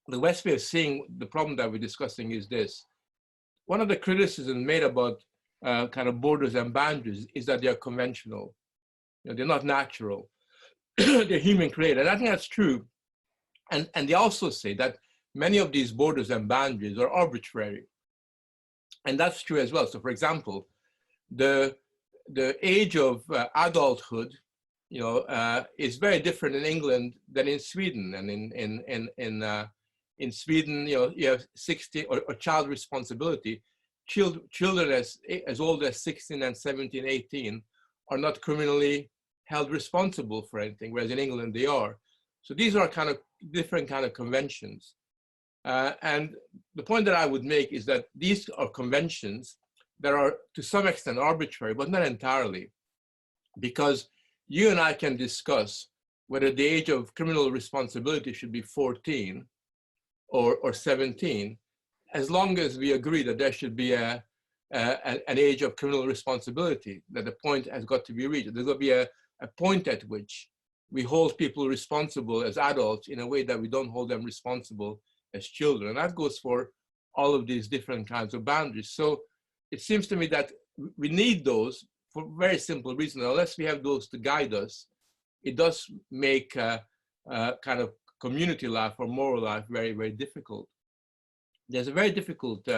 B: the West way of seeing the problem that we're discussing is this. One of the criticisms made about kind of borders and boundaries is that they are conventional. You know, they're not natural. They're human created. And I think that's true. And they also say that many of these borders and boundaries are arbitrary. And that's true as well. So for example, the age of adulthood, you know, is very different in England than in Sweden. And in Sweden, you know, you have 60 or child responsibility. Children as old as 16 and 17, 18 are not criminally held responsible for anything, whereas in England they are. So these are kind of different kind of conventions. And the point that I would make is that these are conventions that are to some extent arbitrary, but not entirely, because you and I can discuss whether the age of criminal responsibility should be 14 or 17, as long as we agree that there should be an age of criminal responsibility, that the point has got to be reached. There's got to be a point at which we hold people responsible as adults in a way that we don't hold them responsible as children. And that goes for all of these different kinds of boundaries. So it seems to me that we need those for very simple reasons. Unless we have those to guide us, it does make kind of community life or moral life very, very difficult. There's a very difficult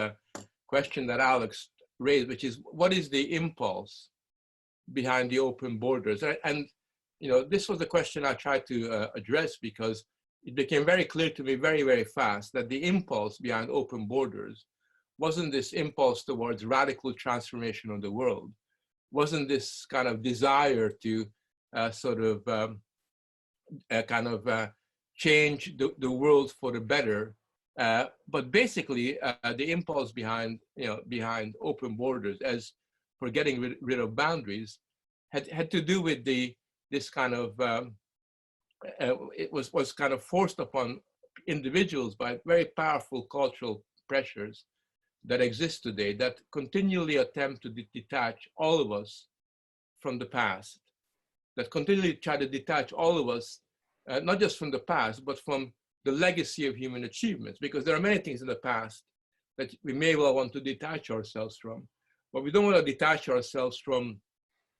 B: question that Alex raised, which is, what is the impulse behind the open borders? And you know, this was the question I tried to address, because it became very clear to me very, very fast that the impulse behind open borders wasn't this impulse towards radical transformation of the world, wasn't this kind of desire to sort of change the world for the better, but basically the impulse behind, you know, behind open borders as for getting rid of boundaries had to do with this kind of it was kind of forced upon individuals by very powerful cultural pressures that exist today that continually attempt to detach all of us from the past, that continually try to detach all of us, not just from the past, but from the legacy of human achievements, because there are many things in the past that we may well want to detach ourselves from, but we don't want to detach ourselves from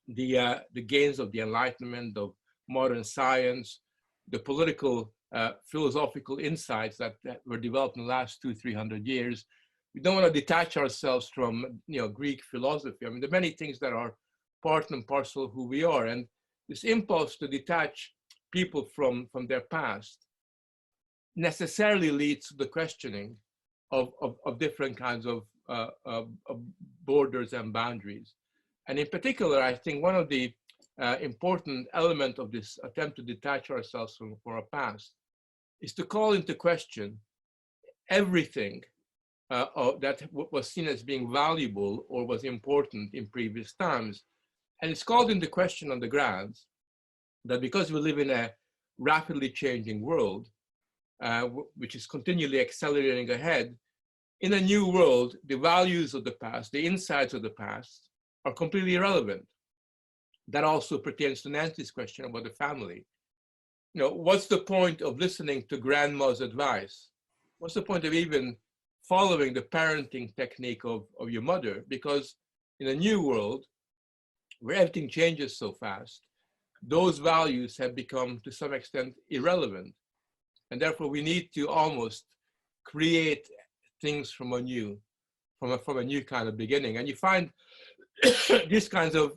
B: the gains of the Enlightenment, of modern science, the political, philosophical insights that were developed in the last 200-300 years. We don't want to detach ourselves from, you know, Greek philosophy. I mean, there are many things that are part and parcel of who we are, and this impulse to detach people from their past necessarily leads to the questioning of different kinds of borders and boundaries. And in particular, I think one of the important elements of this attempt to detach ourselves from our past is to call into question everything that was seen as being valuable or was important in previous times. And it's called into question on the grounds that because we live in a rapidly changing world, which is continually accelerating ahead, in a new world, the values of the past, the insights of the past are completely irrelevant. That also pertains to Nancy's question about the family. You know, what's the point of listening to grandma's advice? What's the point of even following the parenting technique of your mother? Because in a new world, where everything changes so fast, those values have become to some extent irrelevant. And therefore we need to almost create things from a new kind of beginning. And you find these kinds of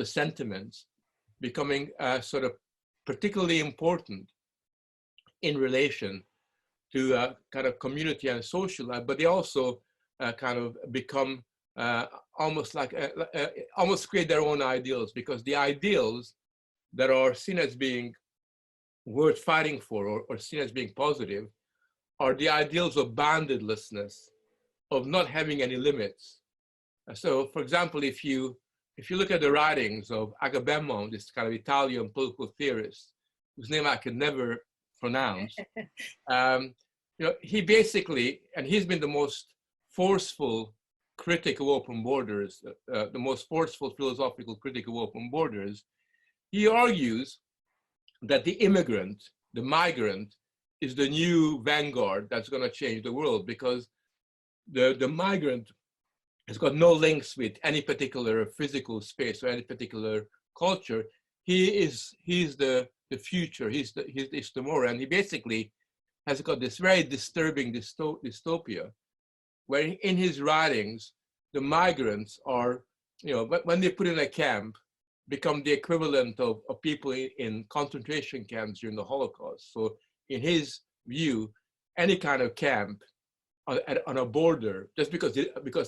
B: sentiments becoming sort of particularly important in relation to kind of community and social life, but they also kind of become almost like almost create their own ideals, because the ideals that are seen as being worth fighting for or seen as being positive are the ideals of boundedlessness, of not having any limits. So, for example, if you look at the writings of Agamemnon, this kind of Italian political theorist, whose name I could never pronounce, you know, he basically, and he's been the most forceful critic of open borders, the most forceful philosophical critic of open borders. He argues that the immigrant, the migrant, is the new vanguard that's going to change the world, because the migrant has got no links with any particular physical space or any particular culture. He's the future, he's tomorrow, and he basically has got this very disturbing dystopia, where in his writings, the migrants are, you know, when they put in a camp, become the equivalent of people in concentration camps during the Holocaust. So in his view, any kind of camp on a border, just because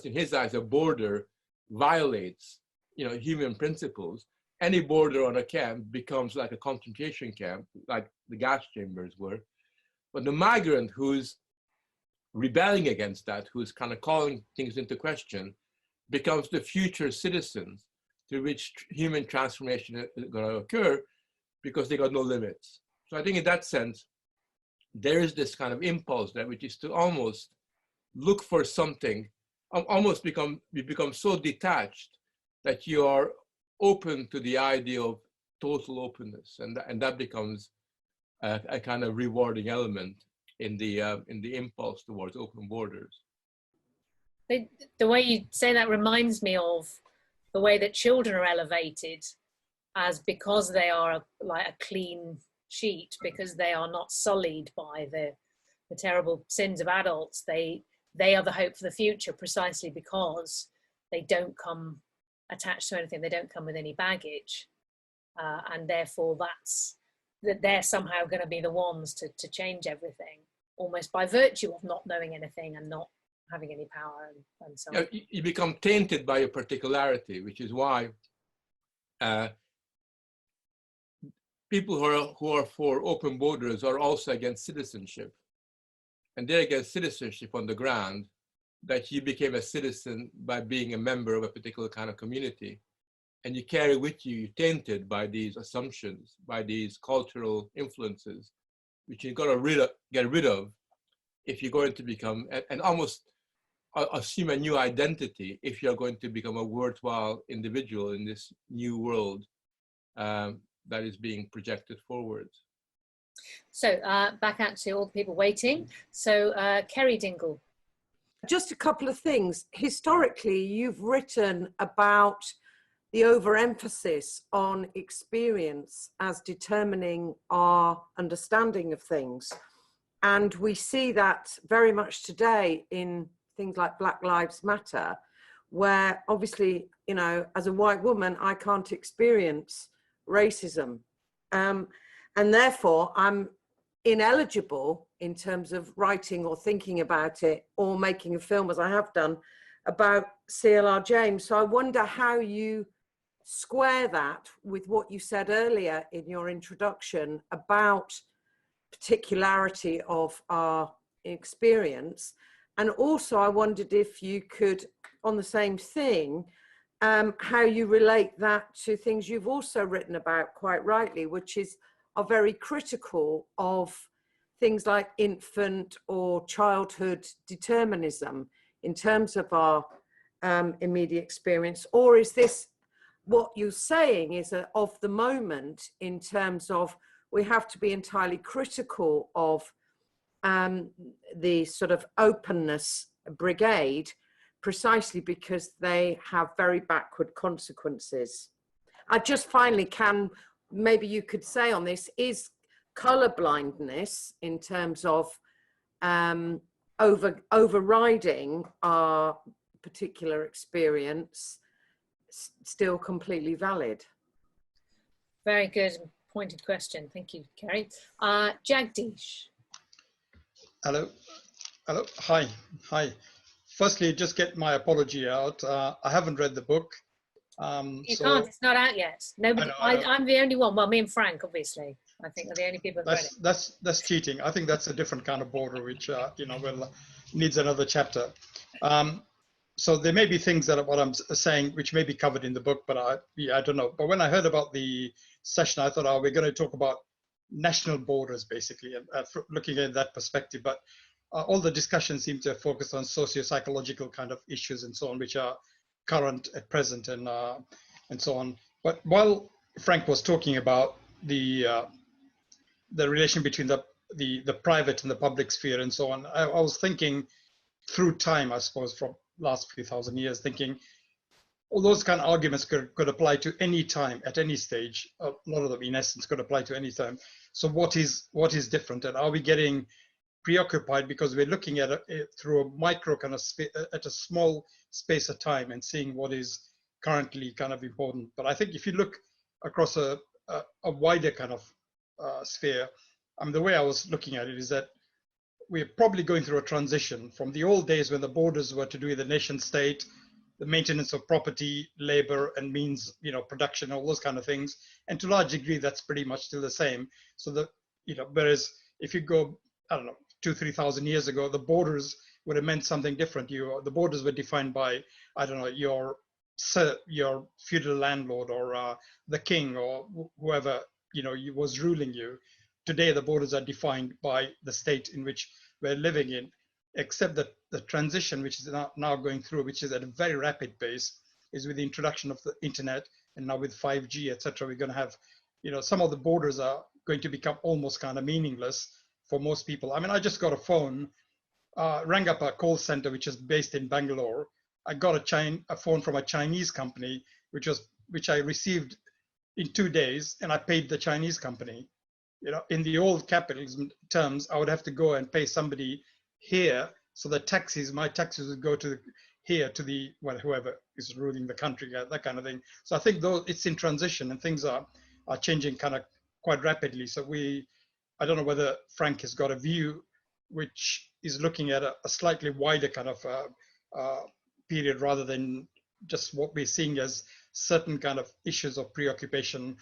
B: in his eyes a border violates, you know, human principles, any border on a camp becomes like a concentration camp, like the gas chambers were. But the migrant who's rebelling against that, who's kind of calling things into question, becomes the future citizens through which human transformation is going to occur, because they got no limits. So I think in that sense, there is this kind of impulse there, which is to almost look for something, almost become so detached that you are open to the idea of total openness, and that becomes a kind of rewarding element in the impulse towards open borders.
A: The way you say that reminds me of the way that children are elevated as, because they are like a clean sheet, because they are not sullied by the terrible sins of adults. They are the hope for the future, precisely because they don't come attached to anything. They don't come with any baggage, and therefore they're somehow going to be the ones to change everything, almost by virtue of not knowing anything and not having any power and so on.
B: You become tainted by your particularity, which is why people who are for open borders are also against citizenship. And they're against citizenship on the ground that you became a citizen by being a member of a particular kind of community. And you carry with you, you're tainted by these assumptions, by these cultural influences, which you've got to get rid of if you're going to become, and almost assume a new identity if you're going to become a worthwhile individual in this new world that is being projected forward.
A: So back out to all the people waiting. So Kerry Dingle.
F: Just a couple of things. Historically, you've written about the overemphasis on experience as determining our understanding of things. And we see that very much today in things like Black Lives Matter, where obviously, you know, as a white woman, I can't experience racism. And therefore, I'm ineligible in terms of writing or thinking about it or making a film, as I have done, about CLR James. So I wonder how you square that with what you said earlier in your introduction about particularity of our experience. And also I wondered if you could, on the same thing, how you relate that to things you've also written about quite rightly, which are very critical of things like infant or childhood determinism in terms of our immediate experience. Or is this what you're saying is of the moment in terms of we have to be entirely critical of the sort of openness brigade precisely because they have very backward consequences? I just finally maybe you could say on this, is colour blindness in terms of overriding our particular experience still completely valid?
A: Very good and pointed question. Thank you, Kerry. Jagdish.
G: Hello. Hello. Hi. Hi. Firstly, just get my apology out. I haven't read the book.
A: You can't, it's not out yet. Nobody,
G: I know.
A: I'm the only one. Well, me and Frank, obviously, I think are the only people who've read it.
G: That's cheating. I think that's a different kind of border, which needs another chapter. So there may be things that what I'm saying which may be covered in the book, but I don't know. But when I heard about the session, I thought, oh, we're going to talk about national borders, basically, and looking at that perspective. But all the discussions seem to focus on socio-psychological kind of issues and so on, which are current at present and so on. But while Frank was talking about the relation between the private and the public sphere and so on, I was thinking through time, I suppose, from last few thousand years, thinking all those kind of arguments could apply to any time at any stage. A lot of them, in essence, could apply to any time. So what is different, and are we getting preoccupied because we're looking at it through a micro kind of at a small space of time and seeing what is currently kind of important? But I think if you look across a wider kind of sphere, the way I was looking at it is that we're probably going through a transition from the old days when the borders were to do with the nation state, the maintenance of property, labor, and means, production, all those kind of things. And to a large degree, that's pretty much still the same. So whereas if you go, I don't know, 2,000-3,000 years ago, the borders would have meant something different. The borders were defined by, I don't know, your feudal landlord or the king or whoever, was ruling you. Today, the borders are defined by the state in which we're living in, except that the transition, which is now going through, which is at a very rapid pace, is with the introduction of the internet, and now with 5G, etc. We're going to have, some of the borders are going to become almost kind of meaningless for most people. I just got a phone, rang up a call center, which is based in Bangalore. I got a phone from a Chinese company, which I received in 2 days, and I paid the Chinese company. In the old capitalism terms, I would have to go and pay somebody here, so the my taxes would go to here to the whoever is ruling the country, that kind of thing. So I think though it's in transition and things are changing kind of quite rapidly. So I don't know whether Frank has got a view which is looking at a slightly wider kind of period rather than just what we're seeing as certain kind of issues of preoccupation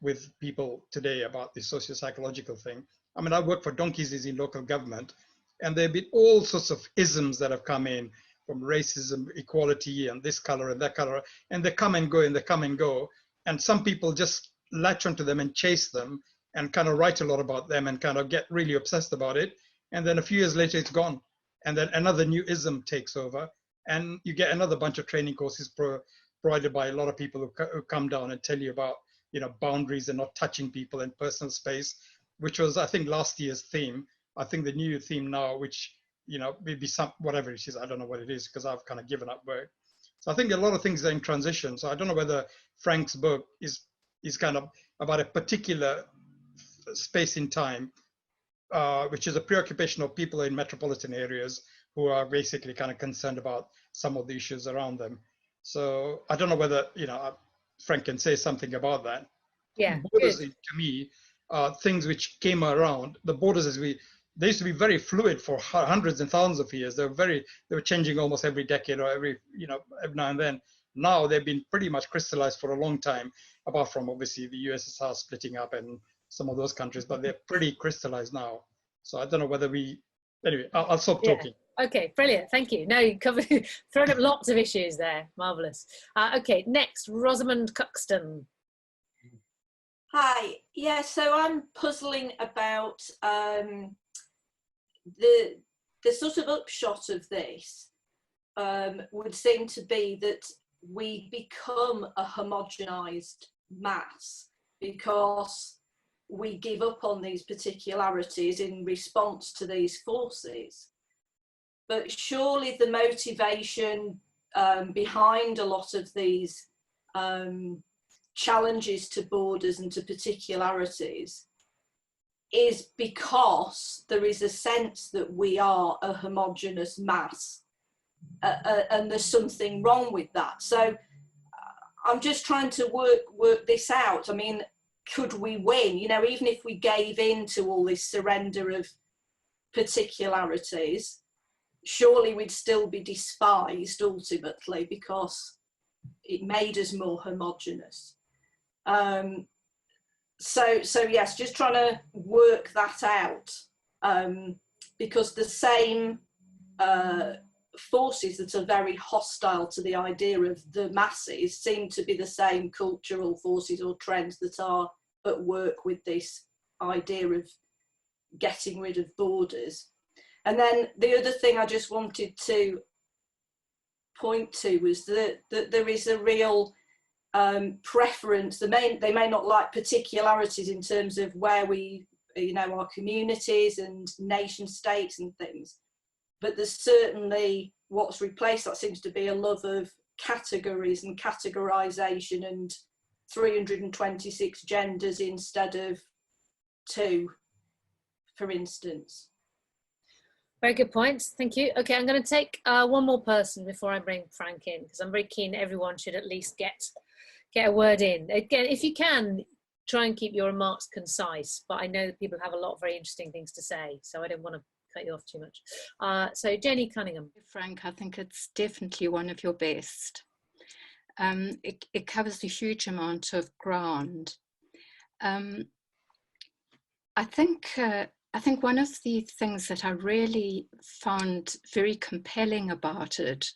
G: with people today about the socio-psychological thing. I work for donkeys in local government, and there have been all sorts of isms that have come in from racism, equality, and this color and that color, and they come and go and they come and go. And some people just latch onto them and chase them and kind of write a lot about them and kind of get really obsessed about it. And then a few years later, it's gone. And then another new ism takes over, and you get another bunch of training courses provided by a lot of people who come down and tell you about boundaries and not touching people in personal space, which was, I think, last year's theme. I think the new theme now, which, maybe whatever it is, I don't know what it is because I've kind of given up work. So I think a lot of things are in transition. So I don't know whether Frank's book is kind of about a particular space in time, which is a preoccupation of people in metropolitan areas who are basically kind of concerned about some of the issues around them. So I don't know whether, Frank can say something about that.
A: Yeah.
G: Borders, to me, things which came around, the borders they used to be very fluid for hundreds and thousands of years. They were changing almost every decade or every now and then. Now they've been pretty much crystallized for a long time, apart from obviously the USSR splitting up and some of those countries, but they're pretty crystallized now. So I don't know whether anyway, I'll stop talking.
A: Okay, brilliant. Thank you. No, you covered, thrown up lots of issues there. Marvellous. Okay, next, Rosamund Cuxton.
H: Hi. Yeah, so I'm puzzling about the sort of upshot of this would seem to be that we become a homogenized mass because we give up on these particularities in response to these forces. But surely the motivation behind a lot of these challenges to borders and to particularities is because there is a sense that we are a homogeneous mass and there's something wrong with that. So I'm just trying to work this out. I mean, could we win? You know, even if we gave in to all this surrender of particularities, surely we'd still be despised ultimately because it made us more homogeneous. So yes, just trying to work that out because the same forces that are very hostile to the idea of the masses seem to be the same cultural forces or trends that are at work with this idea of getting rid of borders. And then the other thing I just wanted to point to was that there is a real preference. They may not like particularities in terms of where we, our communities and nation states and things, but there's certainly what's replaced that seems to be a love of categories and categorization and 326 genders instead of 2, for instance.
A: Very good points. Thank you. Okay, I'm going to take one more person before I bring Frank in, because I'm very keen everyone should at least get a word in. Again, if you can, try and keep your remarks concise, but I know that people have a lot of very interesting things to say, so I don't want to cut you off too much. So Jenny Cunningham.
I: Frank, I think it's definitely one of your best. It covers a huge amount of ground. I think one of the things that I really found very compelling about it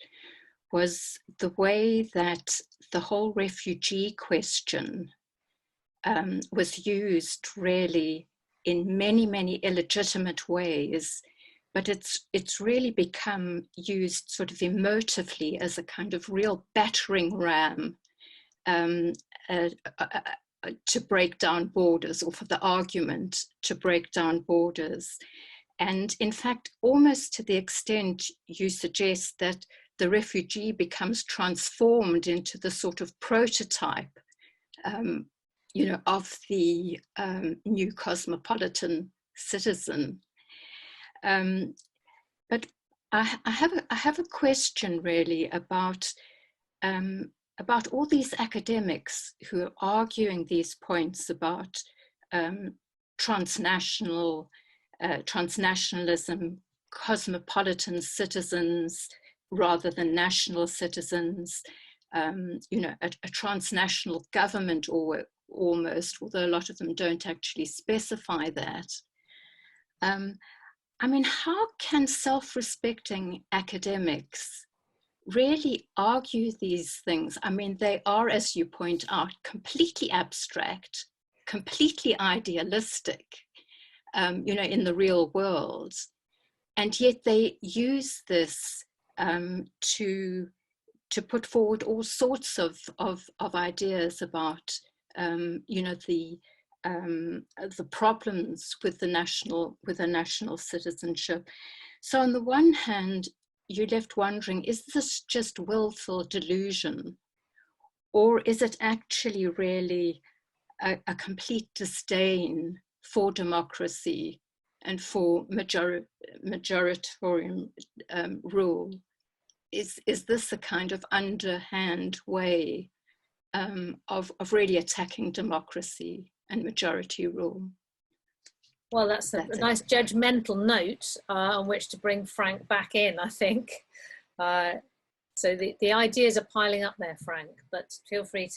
I: was the way that the whole refugee question was used really in many, many illegitimate ways, but it's really become used sort of emotively as a kind of real battering ram to break down borders, or for the argument to break down borders. And in fact, almost to the extent you suggest that the refugee becomes transformed into the sort of prototype, of the new cosmopolitan citizen. But I have a question really about all these academics who are arguing these points about transnationalism, cosmopolitan citizens rather than national citizens, a transnational government almost, although a lot of them don't actually specify that. I mean, how can self-respecting academics really argue these things? I mean, they are, as you point out, completely abstract, completely idealistic, in the real world. And yet they use this to put forward all sorts of ideas about, the problems with the national citizenship. So on the one hand, you're left wondering, is this just willful delusion? Or is it actually really a complete disdain for democracy and for majoritarian rule? Is this a kind of underhand way of really attacking democracy and majority rule?
A: Well, that's a nice judgmental note on which to bring Frank back in, I think. So the ideas are piling up there, Frank, but feel free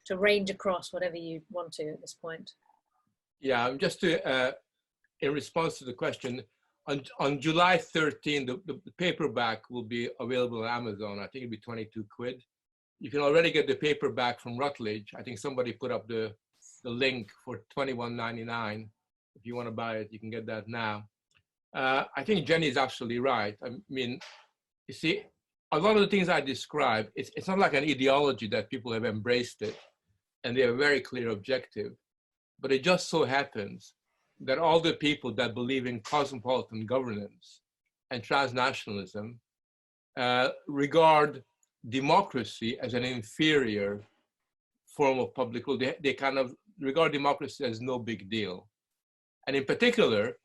A: to range across whatever you want to at this point.
B: Yeah, just to, in response to the question, on July 13, the paperback will be available on Amazon. I think it'll be 22 quid. You can already get the paperback from Routledge. I think somebody put up the link for $21.99. If you want to buy it, you can get that now. I think Jenny is absolutely right. I mean, you see, a lot of the things I describe, it's not like an ideology that people have embraced it and they have a very clear objective. But it just so happens that all the people that believe in cosmopolitan governance and transnationalism regard democracy as an inferior form of public rule. They kind of regard democracy as no big deal. And in particular,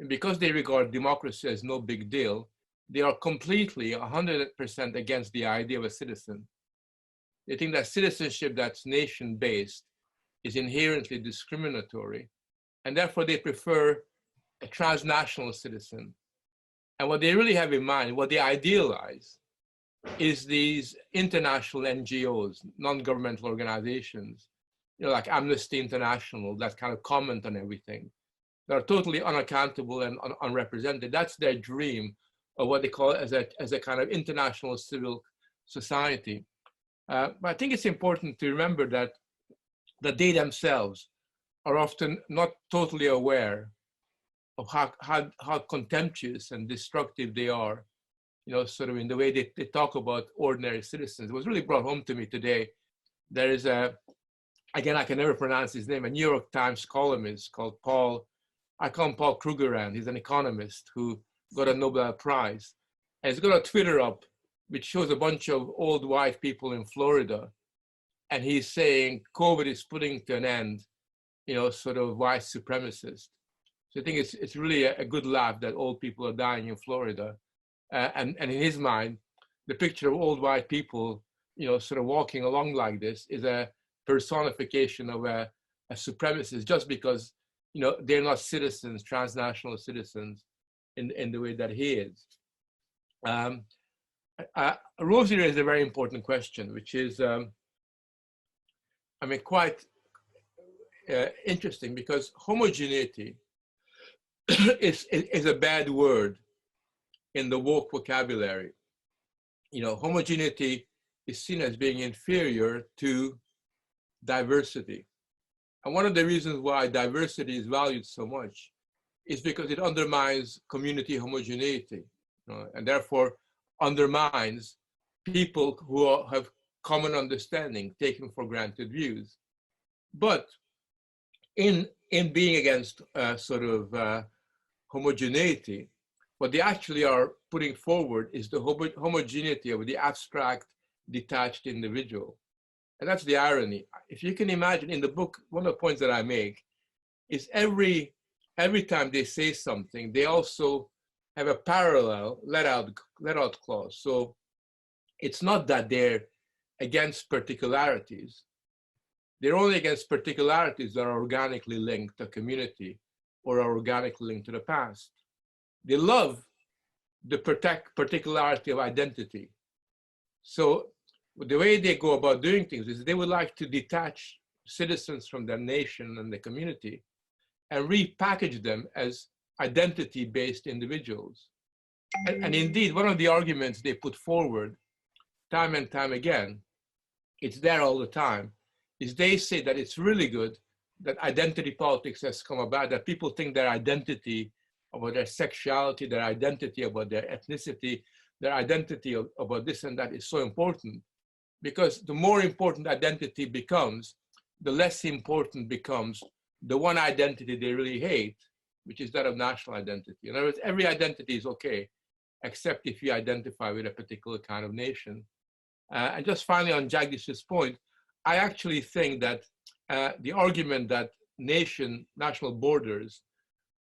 B: because they regard democracy as no big deal, they are completely 100% against the idea of a citizen. They think that citizenship that's nation-based is inherently discriminatory, and therefore they prefer a transnational citizen. And what they really have in mind, what they idealize, is these international NGOs, non-governmental organizations, like Amnesty International, that kind of comment on everything. They're totally unaccountable and unrepresented. That's their dream of what they call as a kind of international civil society. But I think it's important to remember that they themselves are often not totally aware of how contemptuous and destructive they are, sort of in the way they talk about ordinary citizens. It was really brought home to me today. There is again, I can never pronounce his name, a New York Times columnist called Paul, I call him Paul Krugerrand. He's an economist who got a Nobel Prize. And he's got a Twitter up which shows a bunch of old white people in Florida. And he's saying COVID is putting to an end, sort of white supremacist. So I think it's really a good laugh that old people are dying in Florida. And in his mind, the picture of old white people, sort of walking along like this is a personification of a supremacist just because, they're not citizens, transnational citizens in the way that he is. Rosie raised a very important question, which is, quite interesting because homogeneity is a bad word in the woke vocabulary. Homogeneity is seen as being inferior to diversity. And one of the reasons why diversity is valued so much is because it undermines community homogeneity, and therefore undermines people who have common understanding, taken for granted views. But in being against homogeneity, what they actually are putting forward is the homogeneity of the abstract, detached individual. And that's the irony. If you can imagine in the book, one of the points that I make is every time they say something, they also have a parallel let out clause. So it's not that they're against particularities. They're only against particularities that are organically linked to community or are organically linked to the past. They love the particularity of identity. So the way they go about doing things is they would like to detach citizens from their nation and the community and repackage them as identity-based individuals. And indeed, one of the arguments they put forward time and time again, it's there all the time, is they say that it's really good that identity politics has come about, that people think their identity about their sexuality, their identity about their ethnicity, their identity about this and that is so important. Because the more important identity becomes, the less important becomes the one identity they really hate, which is that of national identity. In other words, every identity is okay, except if you identify with a particular kind of nation. And just finally on Jagdish's point, I actually think that the argument that national borders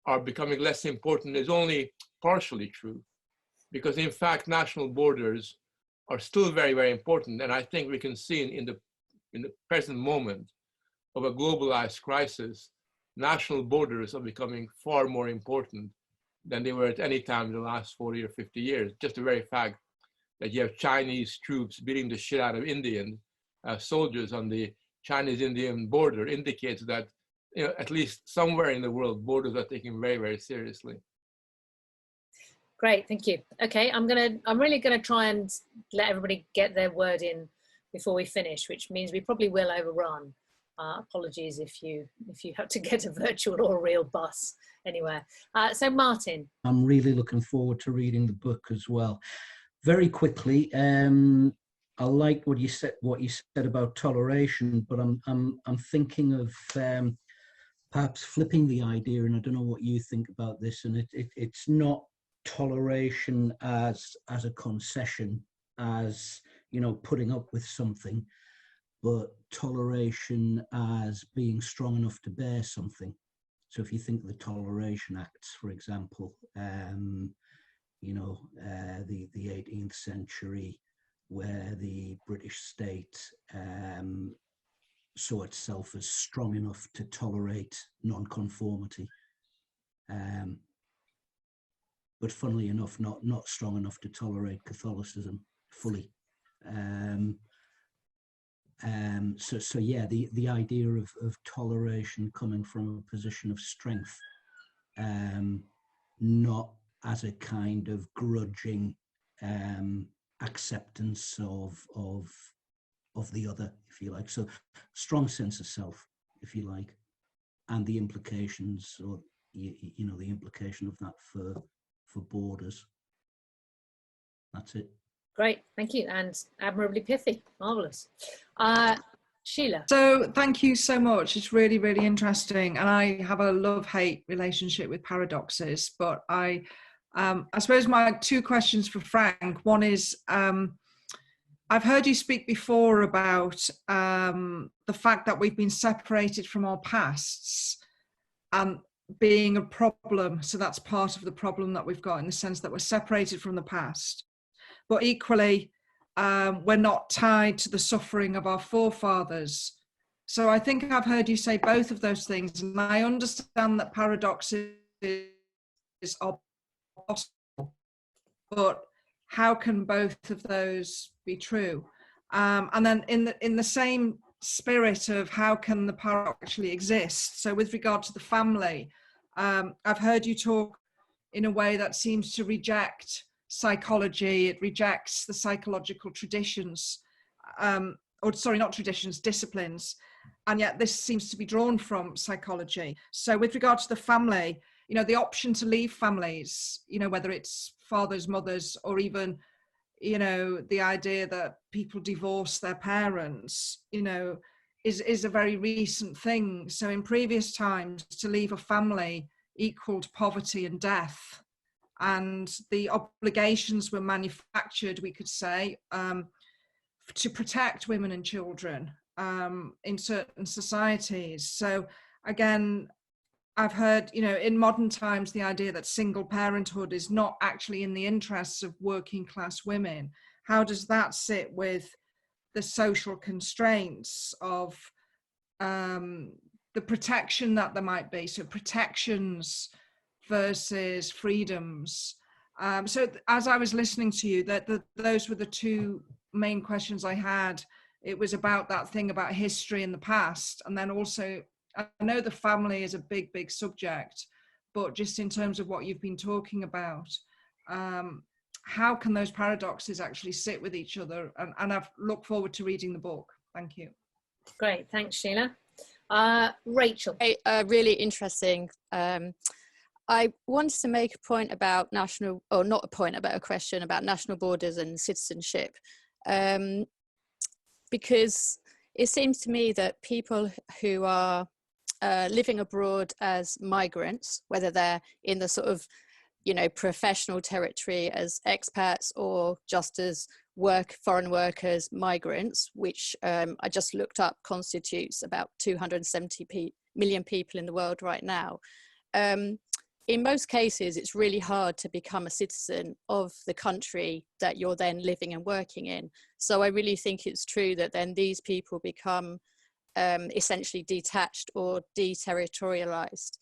B: are becoming less important is only partially true. Because in fact, national borders are still very, very important. And I think we can see in the present moment of a globalized crisis national borders are becoming far more important than they were at any time in the last 40 or 50 years. Just the very fact that you have Chinese troops beating the shit out of Indian soldiers on the Chinese-Indian border indicates that, you know, at least somewhere in the world, borders are taken very, very seriously.
A: Great, thank you. Okay, I'm really gonna try and let everybody get their word in before we finish, which means we probably will overrun. Apologies if you have to get a virtual or a real bus anywhere. So Martin.
J: I'm really looking forward to reading the book as well. Very quickly, I like what you said about toleration, but I'm thinking of perhaps flipping the idea, and I don't know what you think about this. And it's not toleration as a concession, as, you know, putting up with something, but toleration as being strong enough to bear something. So if you think of the Toleration Acts, for example, you know, the 18th century, where the British state saw itself as strong enough to tolerate non-conformity, but funnily enough, not strong enough to tolerate Catholicism fully. So yeah, the idea of toleration coming from a position of strength, not as a kind of grudging acceptance of the other, if you like. So strong sense of self, if you like, and the implications, or you know, the implication of that for borders. That's it.
A: Great, thank you, and admirably pithy, marvelous. Sheila.
K: So thank you so much. It's really, really interesting, and I have a love-hate relationship with paradoxes. But I suppose my two questions for Frank. One is, I've heard you speak before about the fact that we've been separated from our pasts being a problem. So that's part of the problem that we've got, in the sense that we're separated from the past. But equally, we're not tied to the suffering of our forefathers. So I think I've heard you say both of those things, and I understand that paradoxes are possible, but how can both of those be true? And then in the same spirit of how can the paradox actually exist? So with regard to the family, I've heard you talk in a way that seems to reject psychology. It rejects the psychological traditions, or sorry, not traditions, disciplines, and yet this seems to be drawn from psychology. So with regard to the family, you know, the option to leave families, you know, whether it's fathers, mothers, or even, you know, the idea that people divorce their parents, you know, is a very recent thing. So in previous times, to leave a family equaled poverty and death. And the obligations were manufactured, we could say, to protect women and children in certain societies. So again, I've heard, you know, in modern times, the idea that single parenthood is not actually in the interests of working class women. How does that sit with the social constraints of the protection that there might be? So protections versus freedoms. So as I was listening to you, those were the two main questions I had. It was about that thing about history in the past, and then also, I know the family is a big, big subject, but just in terms of what you've been talking about, how can those paradoxes actually sit with each other? And I've looked forward to reading the book. Thank you.
A: Great, thanks, Sheila. Rachel.
L: Really interesting. I wanted to make a point about national, or not a point, about a question about national borders and citizenship, because it seems to me that people who are living abroad as migrants, whether they're in the sort of, you know, professional territory as expats or just as foreign workers, migrants, which I just looked up constitutes about 270 million people in the world right now. In most cases, it's really hard to become a citizen of the country that you're then living and working in. So I really think it's true that then these people become essentially detached or deterritorialized,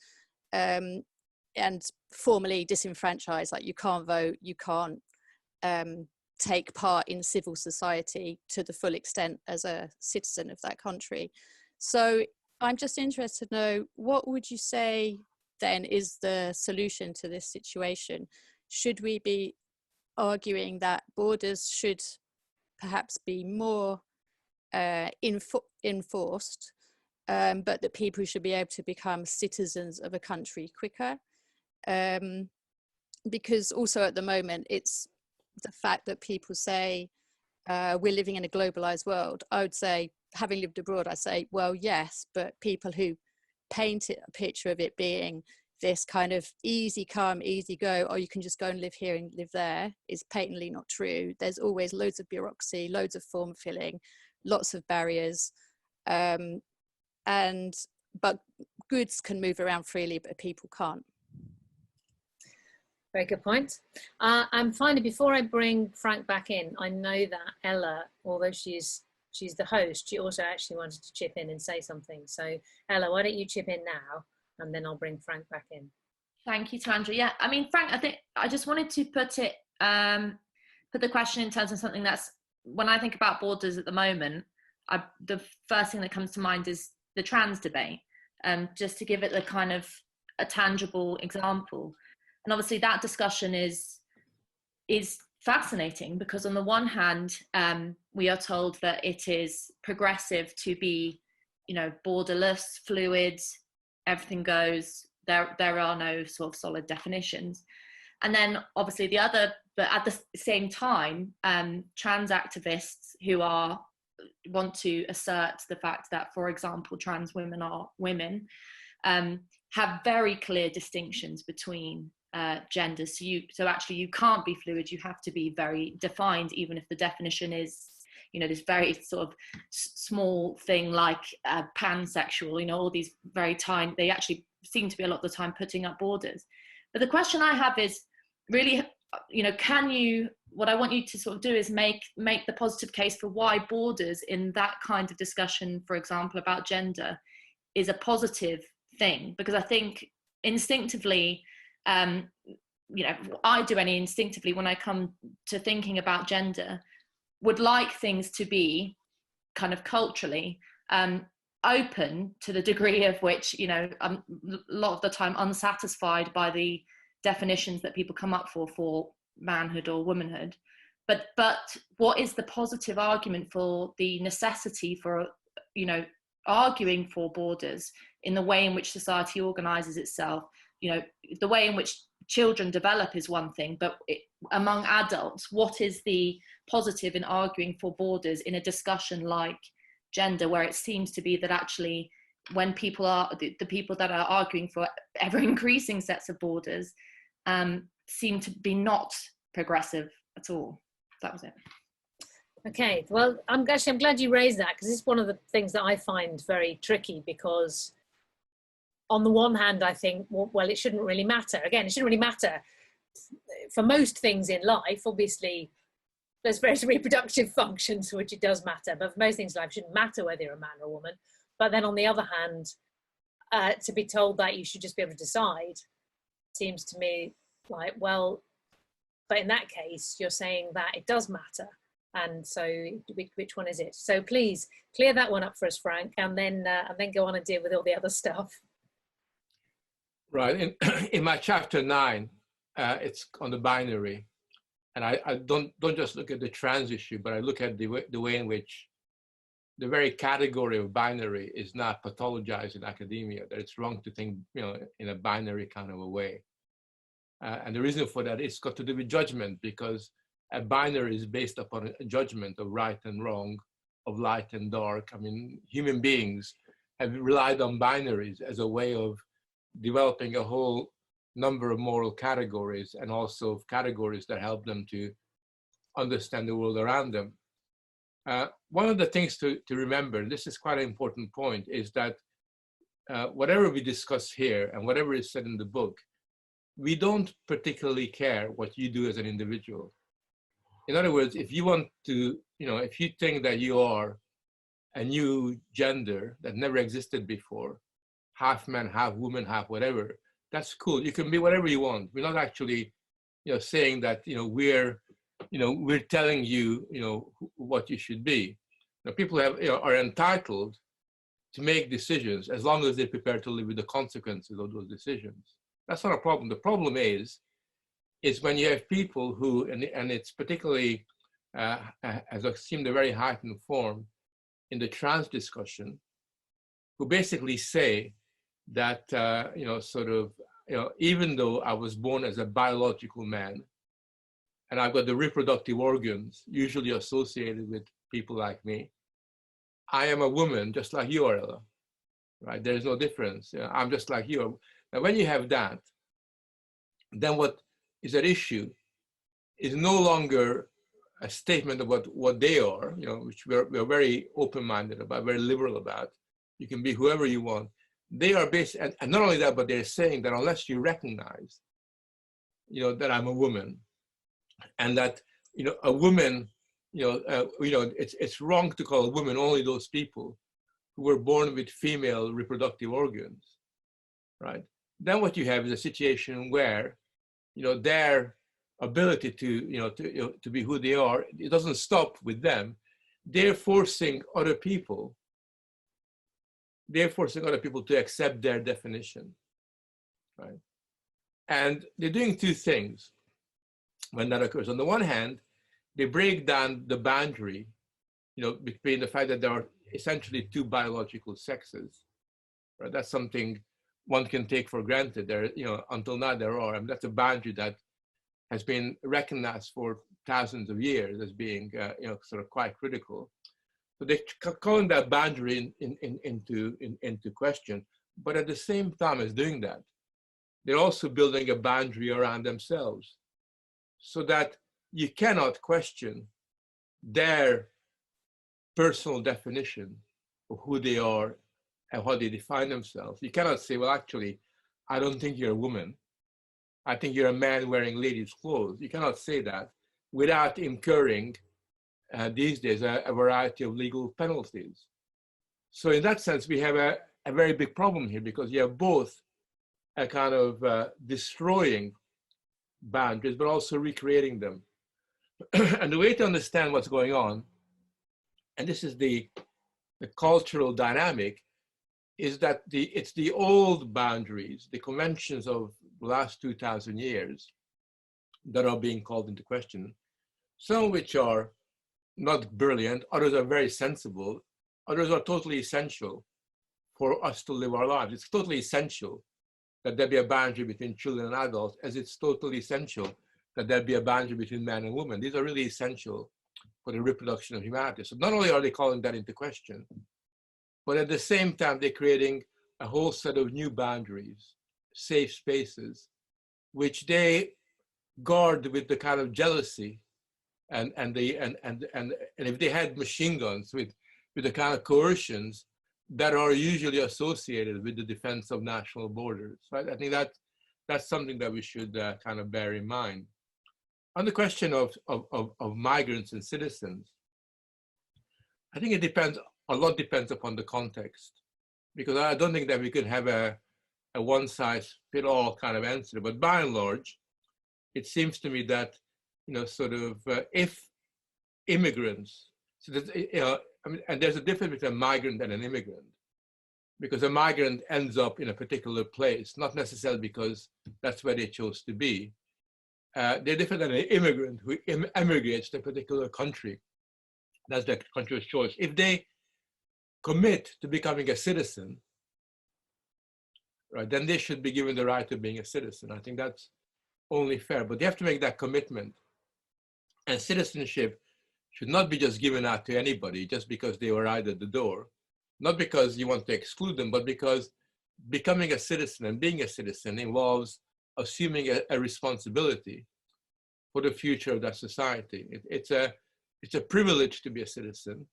L: and formally disenfranchised. Like, you can't vote, you can't take part in civil society to the full extent as a citizen of that country. So I'm just interested to know, what would you say then is the solution to this situation? Should we be arguing that borders should perhaps be more enforced, but that people should be able to become citizens of a country quicker? Because also at the moment, it's the fact that people say we're living in a globalized world. I would say, having lived abroad, I say, well, yes, but people who paint a picture of it being this kind of easy come, easy go, or you can just go and live here and live there, is patently not true. There's always loads of bureaucracy, loads of form filling, lots of barriers, but goods can move around freely, but people can't.
A: Very good point. And finally, before I bring Frank back in, I know that Ella, although she's the host, she also actually wanted to chip in and say something. So Ella, why don't you chip in now, and then I'll bring Frank back in.
M: Thank you, Timandra. Yeah, I mean, Frank, I think I just wanted to put the question in terms of something that's, when I think about borders at the moment, the first thing that comes to mind is the trans debate, just to give it a kind of a tangible example. And obviously that discussion is fascinating, because on the one hand, we are told that it is progressive to be, borderless, fluid, everything goes, there are no sort of solid definitions. And then obviously but at the same time, trans activists who want to assert the fact that, for example, trans women are women, have very clear distinctions between genders. So actually you can't be fluid, you have to be very defined, even if the definition is, this very sort of small thing like pansexual, all these very tiny, they actually seem to be a lot of the time putting up borders. But the question I have is really, what I want you to sort of do is make the positive case for why borders in that kind of discussion, for example, about gender, is a positive thing. Because I think instinctively, I do instinctively when I come to thinking about gender, would like things to be kind of culturally open to the degree of which, I'm a lot of the time unsatisfied by the definitions that people come up for manhood or womanhood. But what is the positive argument for the necessity for, arguing for borders in the way in which society organizes itself? The way in which children develop is one thing, but among adults, what is the positive in arguing for borders in a discussion like gender, where it seems to be that actually when people are, the people that are arguing for ever increasing sets of borders seem to be not progressive at all. That was it.
A: Okay, well, I'm glad you raised that, because it's one of the things that I find very tricky, because on the one hand, I think, well, it shouldn't really matter. Again, it shouldn't really matter for most things in life. Obviously, there's various reproductive functions for which it does matter, but for most things in life, it shouldn't matter whether you're a man or a woman. But then on the other hand, to be told that you should just be able to decide seems to me like, well, but in that case, you're saying that it does matter. And so which one is it? So please clear that one up for us, Frank, and then go on and deal with all the other stuff.
B: Right. In my chapter 9, it's on the binary. And I don't just look at the trans issue, but I look at the way in which the very category of binary is not pathologized in academia, that it's wrong to think, in a binary kind of a way. And the reason for that is got to do with judgment, because a binary is based upon a judgment of right and wrong, of light and dark. I mean, human beings have relied on binaries as a way of developing a whole number of moral categories, and also categories that help them to understand the world around them. One of the things to remember, this is quite an important point, is that whatever we discuss here and whatever is said in the book, we don't particularly care what you do as an individual. In other words, if you want to, if you think that you are a new gender that never existed before, half man, half woman, half whatever, that's cool. You can be whatever you want. We're not actually, saying that, we're telling you, what you should be. People are entitled to make decisions as long as they're prepared to live with the consequences of those decisions. That's not a problem. The problem is when you have people who, and it's particularly, has assumed a very heightened form in the trans discussion, who basically say that, even though I was born as a biological man, and I've got the reproductive organs usually associated with people like me, I am a woman just like you are, Ella, right? There's no difference. I'm just like you. Now, when you have that, then what is at issue is no longer a statement about what they are, which we're very open-minded about, very liberal about. You can be whoever you want. They are based, and not only that, but they're saying that unless you recognize, that I'm a woman, and that, a woman, it's wrong to call a woman only those people who were born with female reproductive organs, right? Then what you have is a situation where, their ability to be who they are, it doesn't stop with them. They're forcing other people to accept their definition, right? And they're doing two things when that occurs. On the one hand, they break down the boundary, between the fact that there are essentially two biological sexes, right? That's something one can take for granted. There, until now there are, that's a boundary that has been recognized for thousands of years as being, sort of quite critical. So they're calling that boundary into question. But at the same time as doing that, they're also building a boundary around themselves so that you cannot question their personal definition of who they are and how they define themselves. You cannot say, well, actually, I don't think you're a woman. I think you're a man wearing ladies' clothes. You cannot say that without incurring these days a variety of legal penalties. So in that sense, we have a very big problem here, because you have both a kind of destroying boundaries, but also recreating them. And the way to understand what's going on, and this is the cultural dynamic, is that it's the old boundaries, the conventions of the last 2,000 years that are being called into question, some of which are not brilliant, others are very sensible, others are totally essential for us to live our lives. It's totally essential that there be a boundary between children and adults, as it's totally essential that there be a boundary between man and woman. These are really essential for the reproduction of humanity. So not only are they calling that into question, but at the same time, they're creating a whole set of new boundaries, safe spaces, which they guard with the kind of jealousy and if they had machine guns with the kind of coercions that are usually associated with the defense of national borders, right? I think that's something that we should kind of bear in mind. On the question of migrants and citizens, I think a lot depends upon the context, because I don't think that we could have a one-size-fits-all kind of answer. But by and large, it seems to me that, if immigrants, and there's a difference between a migrant and an immigrant, because a migrant ends up in a particular place, not necessarily because that's where they chose to be. They're different than an immigrant who emigrates to a particular country. That's their country of choice. If they commit to becoming a citizen, right, then they should be given the right of being a citizen. I think that's only fair, but they have to make that commitment. And citizenship should not be just given out to anybody just because they arrived at the door, not because you want to exclude them, but because becoming a citizen and being a citizen involves assuming a responsibility for the future of that society. It's a privilege to be a citizen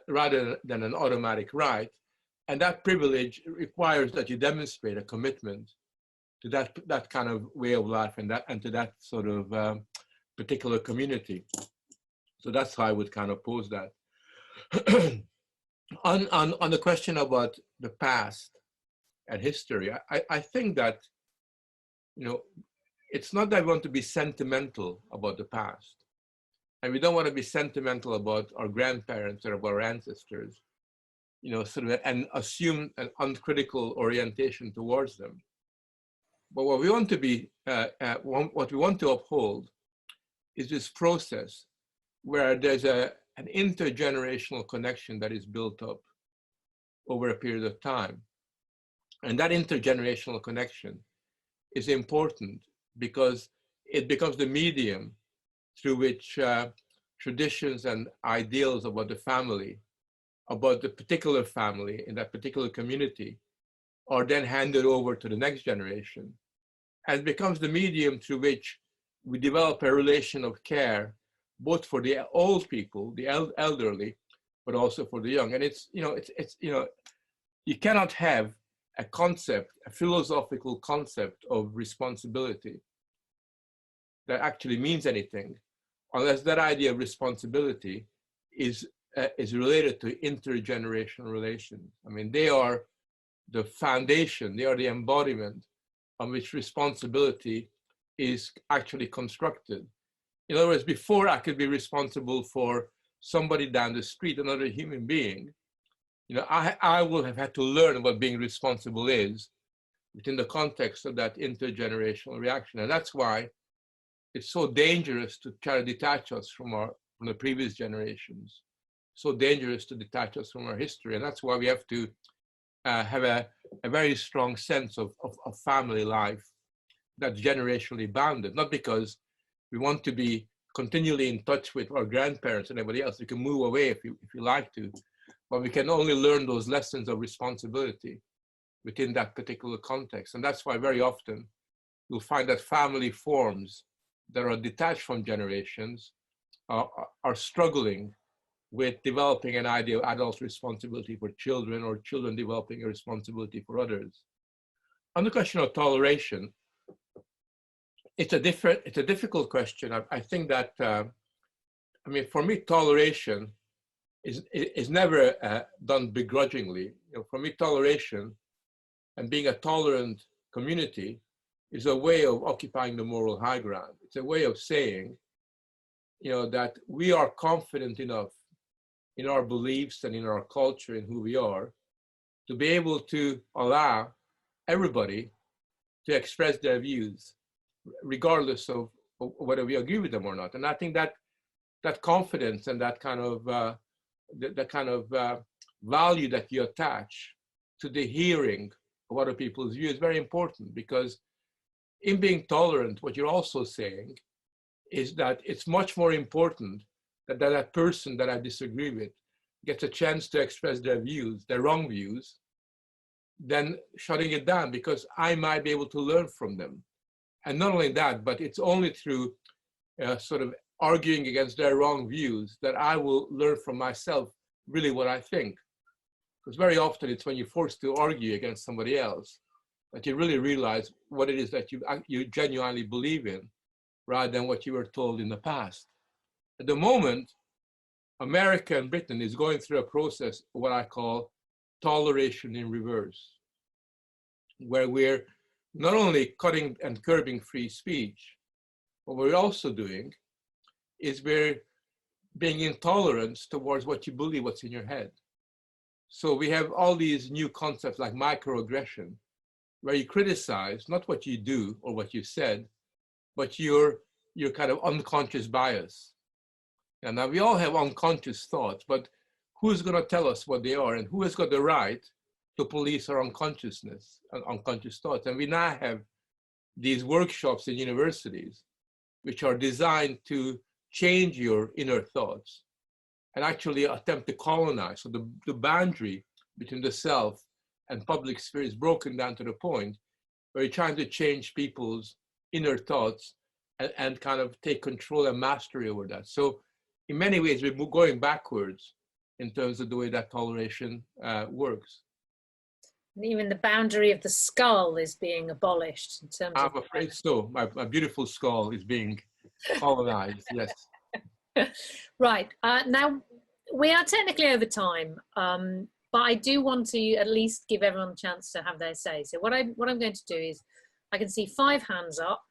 B: rather than an automatic right. And that privilege requires that you demonstrate a commitment to that kind of way of life and to that sort of particular community. So that's how I would kind of pose that. On the question about the past and history, I think that, you know, it's not that we want to be sentimental about the past, and we don't want to be sentimental about our grandparents or about our ancestors, you know, sort of, and assume an uncritical orientation towards them. But what we want to be, what we want to uphold is this process where there's an intergenerational connection that is built up over a period of time. And that intergenerational connection is important because it becomes the medium through which traditions and ideals about the family, about the particular family in that particular community, are then handed over to the next generation, and becomes the medium through which we develop a relation of care, both for the old people, the elderly, but also for the young. And it's, you know, you cannot have a concept, a philosophical concept of responsibility that actually means anything unless that idea of responsibility is related to intergenerational relations. I mean, they are the foundation, they are the embodiment on which responsibility is actually constructed. In other words, before I could be responsible for somebody down the street, another human being, you know, I will have had to learn what being responsible is within the context of that intergenerational reaction. And that's why it's so dangerous to try to detach us from the previous generations, so dangerous to detach us from our history. And that's why we have to have a very strong sense of family life that's generationally bounded, not because we want to be continually in touch with our grandparents and everybody else. We can move away if you like to, but we can only learn those lessons of responsibility within that particular context. And that's why very often you'll find that family forms that are detached from generations are struggling with developing an idea of adult responsibility for children, or children developing a responsibility for others. On the question of toleration, it's a difficult question. I think that, I mean, for me, toleration is never done begrudgingly. You know, for me, toleration and being a tolerant community is a way of occupying the moral high ground. It's a way of saying, you know, that we are confident enough in our beliefs and in our culture and who we are to be able to allow everybody to express their views, regardless of whether we agree with them or not. And I think that that confidence and that kind of value that you attach to the hearing of other people's views is very important, because in being tolerant, what you're also saying is that it's much more important that that person that I disagree with gets a chance to express their views, their wrong views, than shutting it down, because I might be able to learn from them. And not only that, but it's only through sort of arguing against their wrong views that I will learn from myself really what I think. Because very often it's when you're forced to argue against somebody else that you really realize what it is that you genuinely believe in, rather than what you were told in the past. At the moment, America and Britain is going through a process of what I call toleration in reverse, where we're not only cutting and curbing free speech, what we're also doing is we're being intolerant towards what you believe, what's in your head. So we have all these new concepts like microaggression, where you criticize not what you do or what you said, but your kind of unconscious bias. And now we all have unconscious thoughts, but who's going to tell us what they are, and who has got the right to police our unconsciousness and unconscious thoughts? And we now have these workshops in universities which are designed to change your inner thoughts and actually attempt to colonize. So the boundary between the self and public sphere is broken down to the point where you're trying to change people's inner thoughts and kind of take control and mastery over that. So in many ways, we're going backwards in terms of the way that toleration works.
A: And even the boundary of the skull is being abolished in terms of...
B: I'm afraid so. My beautiful skull is being colonized, yes.
A: Right. Now, we are technically over time, but I do want to at least give everyone a chance to have their say. So what I'm going to do is, I can see 5 hands up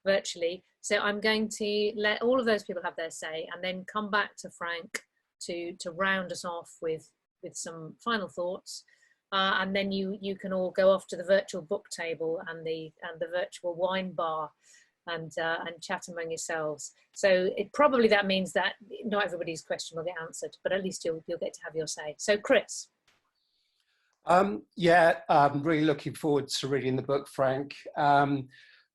A: virtually. So I'm going to let all of those people have their say, and then come back to Frank to round us off with some final thoughts. And then you can all go off to the virtual book table and the virtual wine bar and chat among yourselves. So that means that not everybody's question will get answered, but at least you'll get to have your say. So Chris.
N: Yeah, I'm really looking forward to reading the book, Frank. Yeah,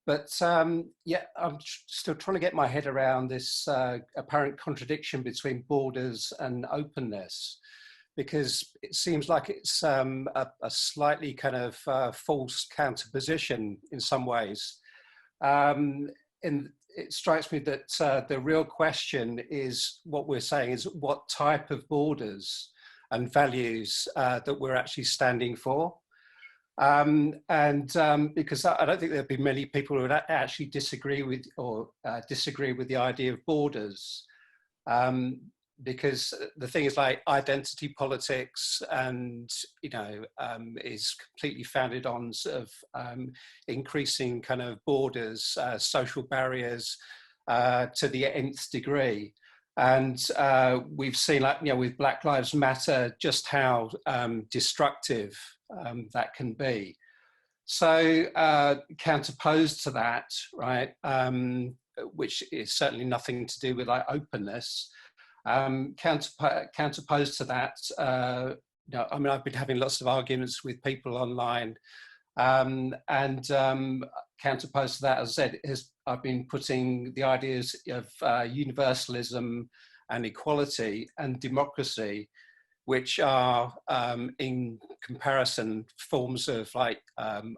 N: I'm still trying to get my head around this apparent contradiction between borders and openness, because it seems like it's a slightly kind of false counterposition in some ways. And it strikes me that the real question is, what we're saying is what type of borders and values that we're actually standing for. Because I don't think there'd be many people who would actually disagree with the idea of borders. Because the thing is, like, identity politics and, is completely founded on sort of increasing kind of borders, social barriers to the nth degree. And we've seen, like, with Black Lives Matter, just how destructive that can be. So counterposed to that, right, which is certainly nothing to do with like openness, counterposed to that, I mean, I've been having lots of arguments with people online, and counterposed to that, as I said, I've been putting the ideas of universalism and equality and democracy, which are in comparison forms of like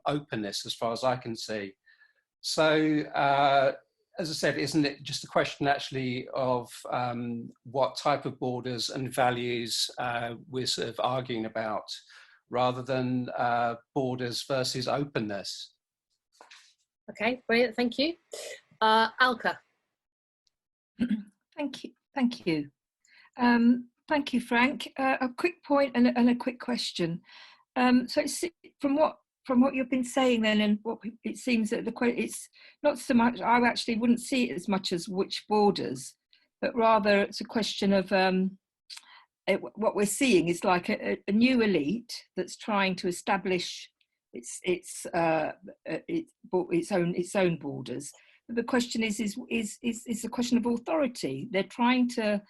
N: openness as far as I can see. So as I said, isn't it just a question actually of what type of borders and values we're sort of arguing about, rather than borders versus openness?
A: Okay, brilliant, thank you. Alka.
O: Thank you. Thank you, Frank. A quick point and a quick question. So it's, from what you've been saying then, and what it seems that it's not so much, I actually wouldn't see it as much as which borders, but rather it's a question of what we're seeing is like a new elite that's trying to establish its own borders. But the question is a question of authority. They're trying to,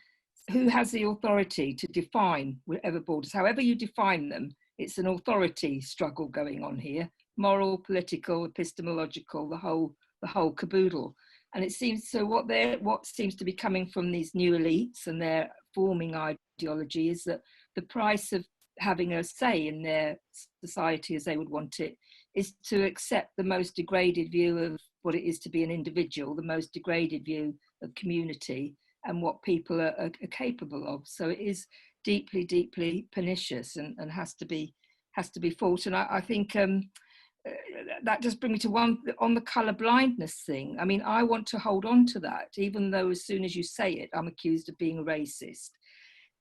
O: who has the authority to define whatever borders, however you define them. It's an authority struggle going on here, moral, political, epistemological, the whole caboodle. And it seems, so what seems to be coming from these new elites and their forming ideology is that the price of having a say in their society as they would want it is to accept the most degraded view of what it is to be an individual, the most degraded view of community and what people are capable of. So it is deeply, deeply pernicious and has to be fought. And I think that just brings me to one on the colour blindness thing. I mean, I want to hold on to that, even though as soon as you say it, I'm accused of being a racist.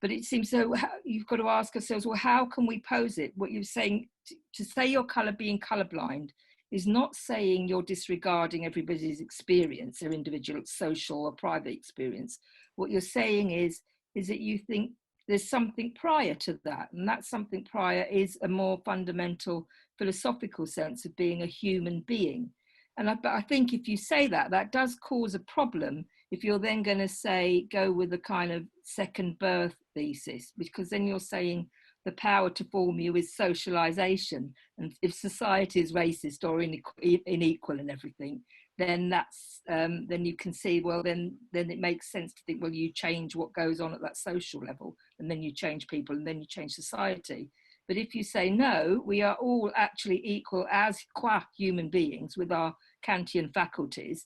O: But it seems so you've got to ask ourselves, well, how can we pose it? What you're saying, to say your colour being colourblind is not saying you're disregarding everybody's experience, their individual social or private experience. What you're saying is that you think there's something prior to that, and that something prior is a more fundamental philosophical sense of being a human being. And I think if you say that, that does cause a problem if you're then going to say, go with a kind of second birth thesis, because then you're saying the power to form you is socialization. And if society is racist or unequal and everything, then that's, then you can see, well, then it makes sense to think, well, you change what goes on at that social level, and then you change people, and then you change society. But if you say, no, we are all actually equal as qua human beings with our Kantian faculties,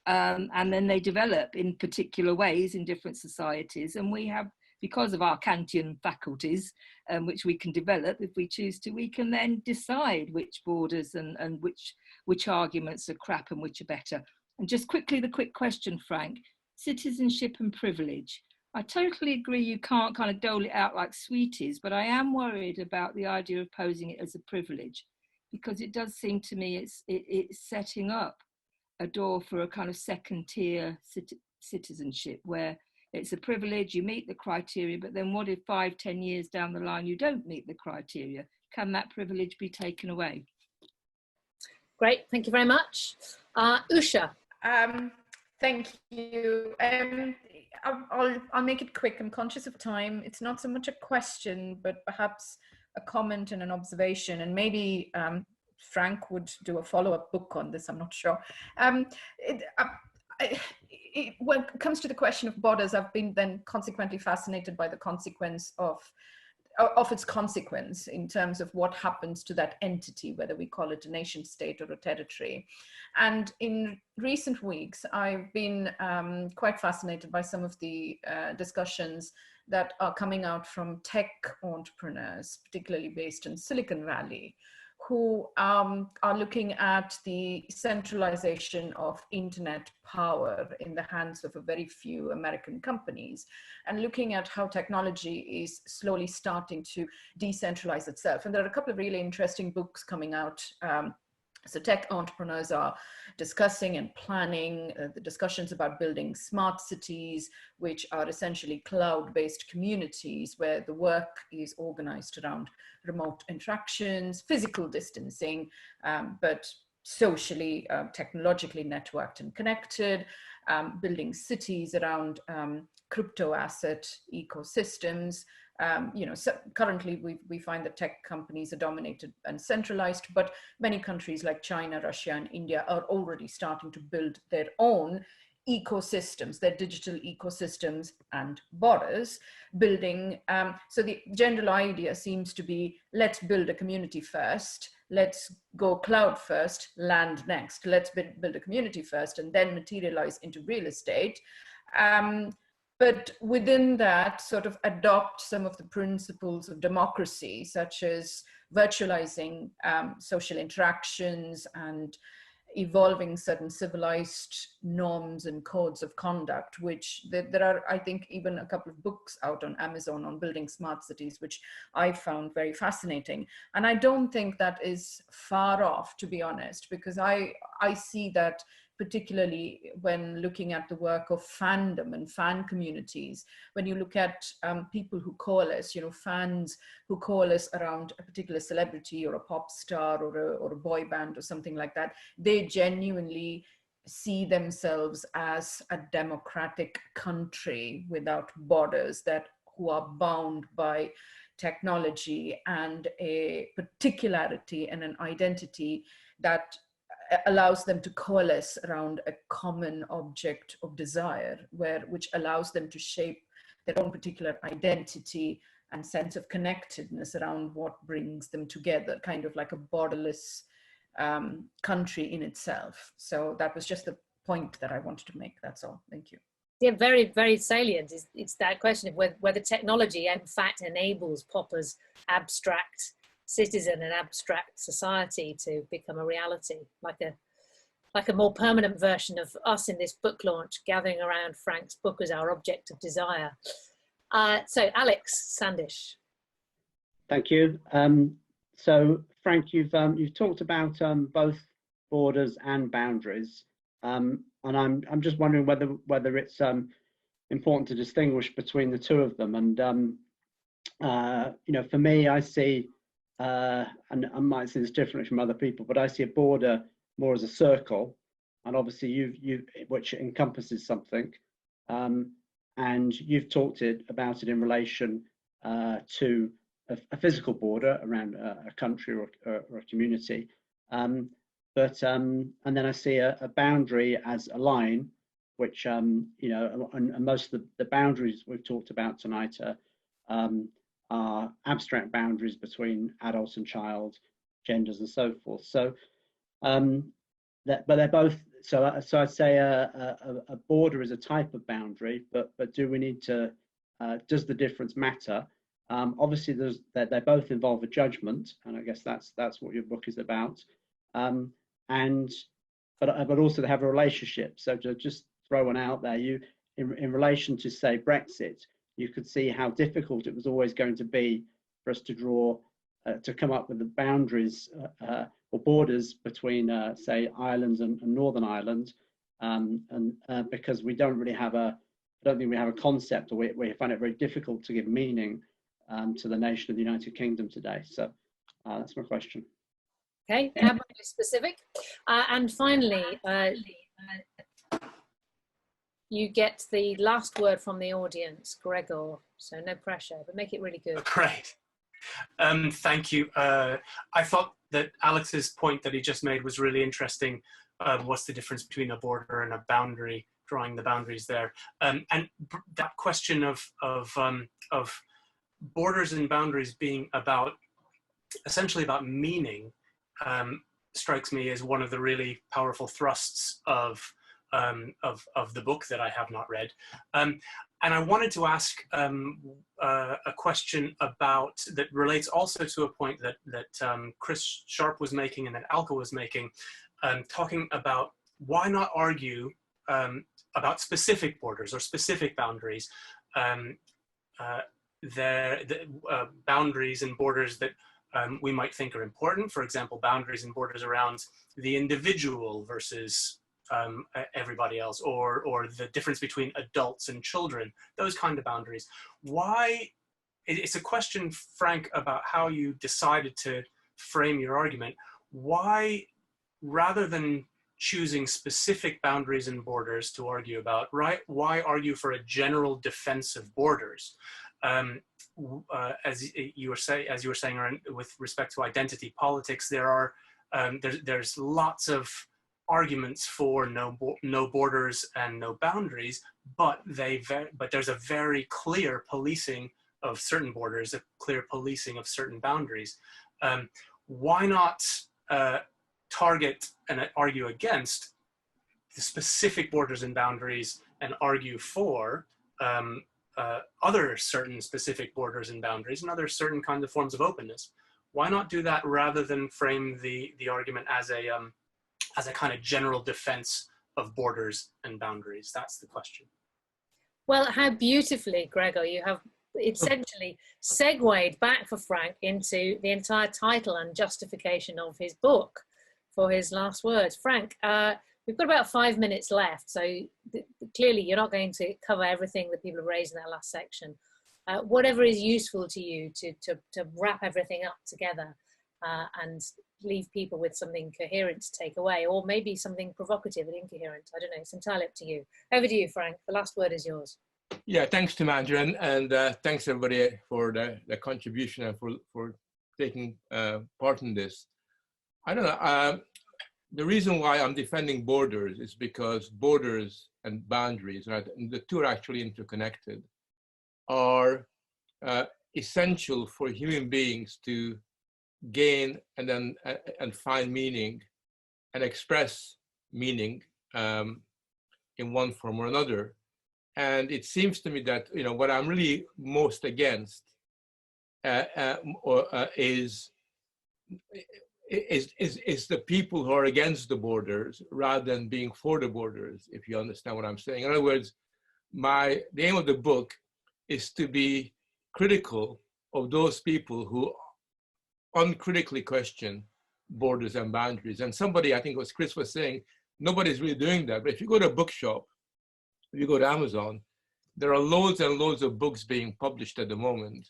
O: and then they develop in particular ways in different societies, and we have, because of our Kantian faculties, which we can develop if we choose to, we can then decide which borders and which arguments are crap and which are better. And just quickly, the quick question, Frank, citizenship and privilege. I totally agree you can't kind of dole it out like sweeties, but I am worried about the idea of posing it as a privilege, because it does seem to me it's setting up a door for a kind of second tier citizenship where it's a privilege, you meet the criteria, but then what if 5-10 years down the line you don't meet the criteria? Can that privilege be taken away?
A: Great, thank you very much. Usha.
P: Thank you. I'll make it quick. I'm conscious of time. It's not so much a question, but perhaps a comment and an observation, and maybe Frank would do a follow-up book on this, I'm not sure. When it comes to the question of borders, I've been then consequently fascinated by the consequence of its consequence in terms of what happens to that entity, whether we call it a nation state or a territory. And in recent weeks, I've been quite fascinated by some of the discussions that are coming out from tech entrepreneurs, particularly based in Silicon Valley, who are looking at the centralization of internet power in the hands of a very few American companies, and looking at how technology is slowly starting to decentralize itself. And there are a couple of really interesting books coming out. So tech entrepreneurs are discussing and planning the discussions about building smart cities, which are essentially cloud-based communities where the work is organized around remote interactions, physical distancing, but socially, technologically networked and connected, building cities around crypto asset ecosystems. So currently we find that tech companies are dominated and centralized, but many countries like China, Russia, and India are already starting to build their own ecosystems, their digital ecosystems and borders, building. So the general idea seems to be, let's build a community first, let's go cloud first, land next. Let's build a community first and then materialize into real estate. But within that, sort of adopt some of the principles of democracy, such as virtualizing social interactions and evolving certain civilized norms and codes of conduct, which there are, I think, even a couple of books out on Amazon on building smart cities, which I found very fascinating. And I don't think that is far off, to be honest, because I see that particularly when looking at the work of fandom and fan communities, when you look at people who coalesce, fans who coalesce around a particular celebrity or a pop star or a boy band or something like that, they genuinely see themselves as a democratic country without borders, who are bound by technology and a particularity and an identity that allows them to coalesce around a common object of desire, which allows them to shape their own particular identity and sense of connectedness around what brings them together, kind of like a borderless country in itself. So that was just the point that I wanted to make. That's all. Thank you.
A: Yeah, very, very salient. It's that question of whether technology, in fact, enables Popper's abstract citizen and abstract society to become a reality, like a more permanent version of us in this book launch, gathering around Frank's book as our object of desire. So Alex Sandish.
Q: Thank you. So Frank, you've talked about both borders and boundaries, and I'm just wondering whether it's important to distinguish between the two of them. And for me, I see. And I might see this differently from other people, but I see a border more as a circle, and obviously which encompasses something, and you've talked about it in relation to a physical border around a country or a community, and then I see a boundary as a line, which and most of the boundaries we've talked about tonight are abstract boundaries between adult and child, genders, and so forth. So, but they're both. So I'd say a border is a type of boundary, but do we need to? Does the difference matter? Obviously, they both involve a judgment, and I guess that's what your book is about. But also they have a relationship. So to just throw one out there, in relation to, say, Brexit, you could see how difficult it was always going to be for us to draw, to come up with the boundaries or borders between, say, Ireland and Northern Ireland, because we don't really have I don't think we have a concept, or we find it very difficult to give meaning to the nation of the United Kingdom today. So that's my question.
A: Okay, how about you specific? And finally, you get the last word from the audience, Gregor. So no pressure, but make it really good.
R: Great. Thank you. I thought that Alex's point that he just made was really interesting. What's the difference between a border and a boundary? Drawing the boundaries there, and that question of borders and boundaries being essentially about meaning, strikes me as one of the really powerful thrusts of the book that I have not read. And I wanted to ask a question that relates also to a point that Chris Sharp was making and that Alka was making, talking about why not argue about specific borders or specific boundaries, boundaries and borders that we might think are important. For example, boundaries and borders around the individual versus everybody else, or the difference between adults and children, those kind of boundaries. Why? It's a question, Frank, about how you decided to frame your argument. Why, rather than choosing specific boundaries and borders to argue about, right? Why argue for a general defense of borders? As you were saying, with respect to identity politics, there's lots of arguments for no borders and no boundaries, but there's a very clear policing of certain borders, a clear policing of certain boundaries. Why not target and argue against the specific borders and boundaries and argue for other certain specific borders and boundaries and other certain kinds of forms of openness? Why not do that rather than frame the argument as a kind of general defense of borders and boundaries? That's the question.
A: Well, how beautifully, Gregor, you have essentially segued back for Frank into the entire title and justification of his book for his last words. Frank, we've got about 5 minutes left, so clearly you're not going to cover everything that people have raised in that last section. Whatever is useful to you to wrap everything up together and leave people with something coherent to take away, or maybe something provocative and incoherent. I don't know, it's entirely up to you. Over to you, Frank. The last word is yours.
B: Yeah, thanks, Timandra, and thanks everybody for the contribution and for taking part in this. I don't know, the reason why I'm defending borders is because borders and boundaries, right, and the two are actually interconnected, are essential for human beings to gain and find meaning and express meaning in one form or another. And it seems to me that, you know, what I'm really most against is the people who are against the borders rather than being for the borders, if you understand what I'm saying. In other words, the aim of the book is to be critical of those people who uncritically question borders and boundaries. And somebody, I think it was Chris, was saying, nobody's really doing that. But if you go to a bookshop, if you go to Amazon, there are loads and loads of books being published at the moment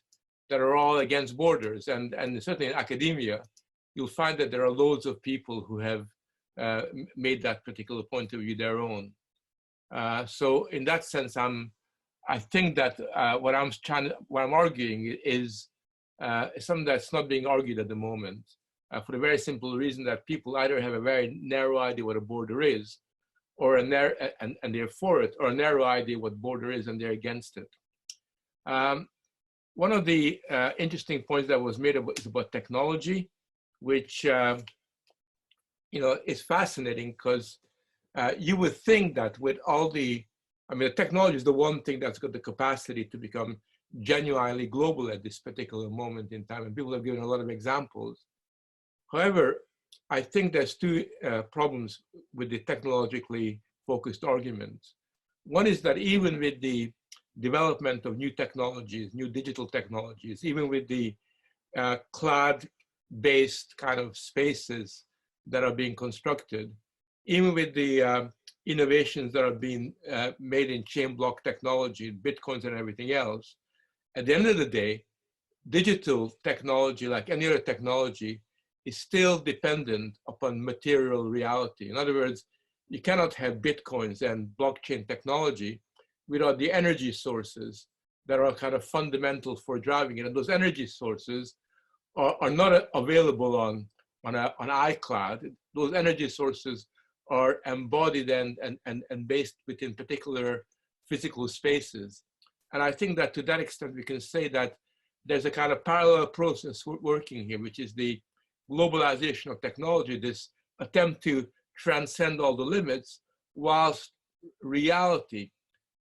B: that are all against borders. And certainly in academia, you'll find that there are loads of people who have made that particular point of view their own. So in that sense, I think that what I'm arguing is something that's not being argued at the moment, for the very simple reason that people either have a very narrow idea what a border is, or and they're for it, or a narrow idea what border is and they're against it. One of the interesting points that was made is about technology, which you know, is fascinating because you would think that with all the technology is the one thing that's got the capacity to become genuinely global at this particular moment in time, and people have given a lot of examples. However, I think there's two problems with the technologically focused arguments. One is that even with the development of new technologies, new digital technologies, even with the cloud-based kind of spaces that are being constructed, even with the innovations that are being made in chain block technology, bitcoins and everything else, at the end of the day, digital technology, like any other technology, is still dependent upon material reality. In other words, you cannot have bitcoins and blockchain technology without the energy sources that are kind of fundamental for driving it. And those energy sources are not available on iCloud. Those energy sources are embodied and based within particular physical spaces. And I think that to that extent, we can say that there's a kind of parallel process working here, which is the globalization of technology, this attempt to transcend all the limits, whilst reality,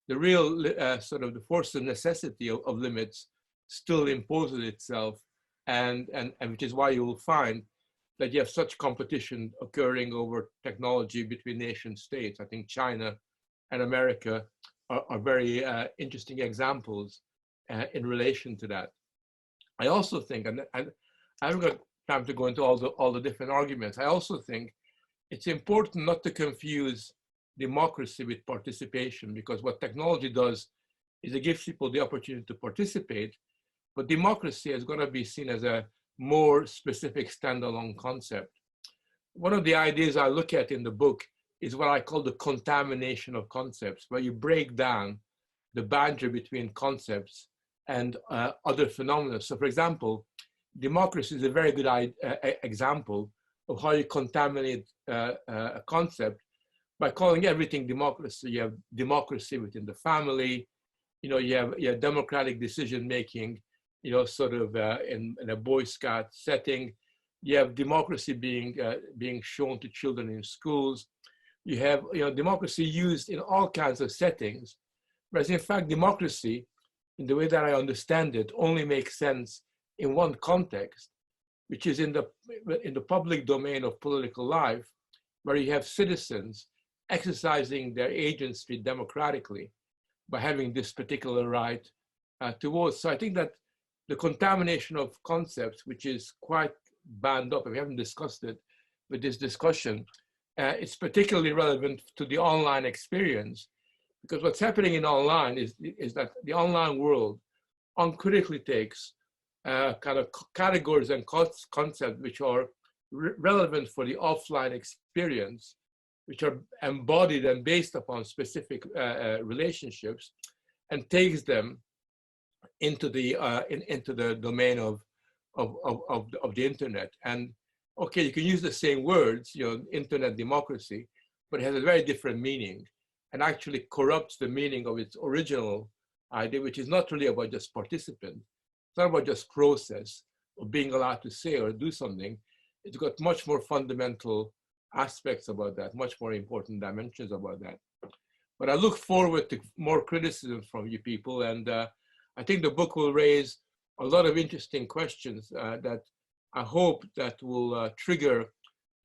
B: the real sort of the force of necessity of limits still imposes itself, and which is why you will find that you have such competition occurring over technology between nation states. I think China and America are very interesting examples in relation to that. I also think, and I haven't got time to go into all the different arguments, I also think it's important not to confuse democracy with participation, because what technology does is it gives people the opportunity to participate, but democracy is going to be seen as a more specific standalone concept. One of the ideas I look at in the book is what I call the contamination of concepts, where you break down the boundary between concepts and other phenomena. So for example, democracy is a very good example of how you contaminate a concept by calling everything democracy. You have democracy within the family, you have democratic decision-making, sort of in a Boy Scout setting. You have democracy being shown to children in schools. You have democracy used in all kinds of settings, whereas in fact democracy, in the way that I understand it, only makes sense in one context, which is in the public domain of political life, where you have citizens exercising their agency democratically by having this particular right to vote. So I think that the contamination of concepts, which is quite bound up, and we haven't discussed it with this discussion, it's particularly relevant to the online experience, because what's happening in online is that the online world uncritically takes kind of categories and concepts which are relevant for the offline experience, which are embodied and based upon specific relationships, and takes them into the domain of the internet. And okay, you can use the same words, internet democracy, but it has a very different meaning, and actually corrupts the meaning of its original idea, which is not really about just participant. It's not about just process or being allowed to say or do something. It's got much more fundamental aspects about that, much more important dimensions about that. But I look forward to more criticism from you people, and I think the book will raise a lot of interesting questions that I hope that will trigger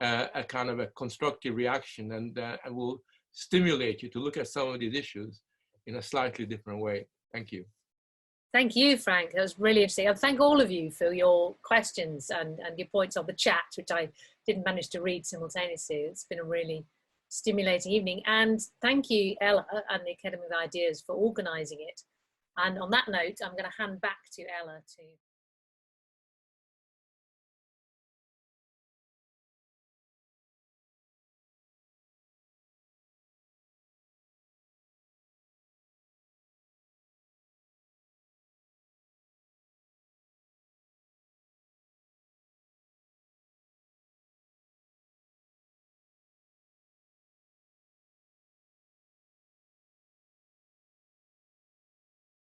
B: a kind of a constructive reaction, and will stimulate you to look at some of these issues in a slightly different way. Thank you.
A: Thank you, Frank. That was really interesting. And thank all of you for your questions and your points on the chat, which I didn't manage to read simultaneously. It's been a really stimulating evening. And thank you, Ella and the Academy of Ideas, for organising it. And on that note, I'm going to hand back to Ella to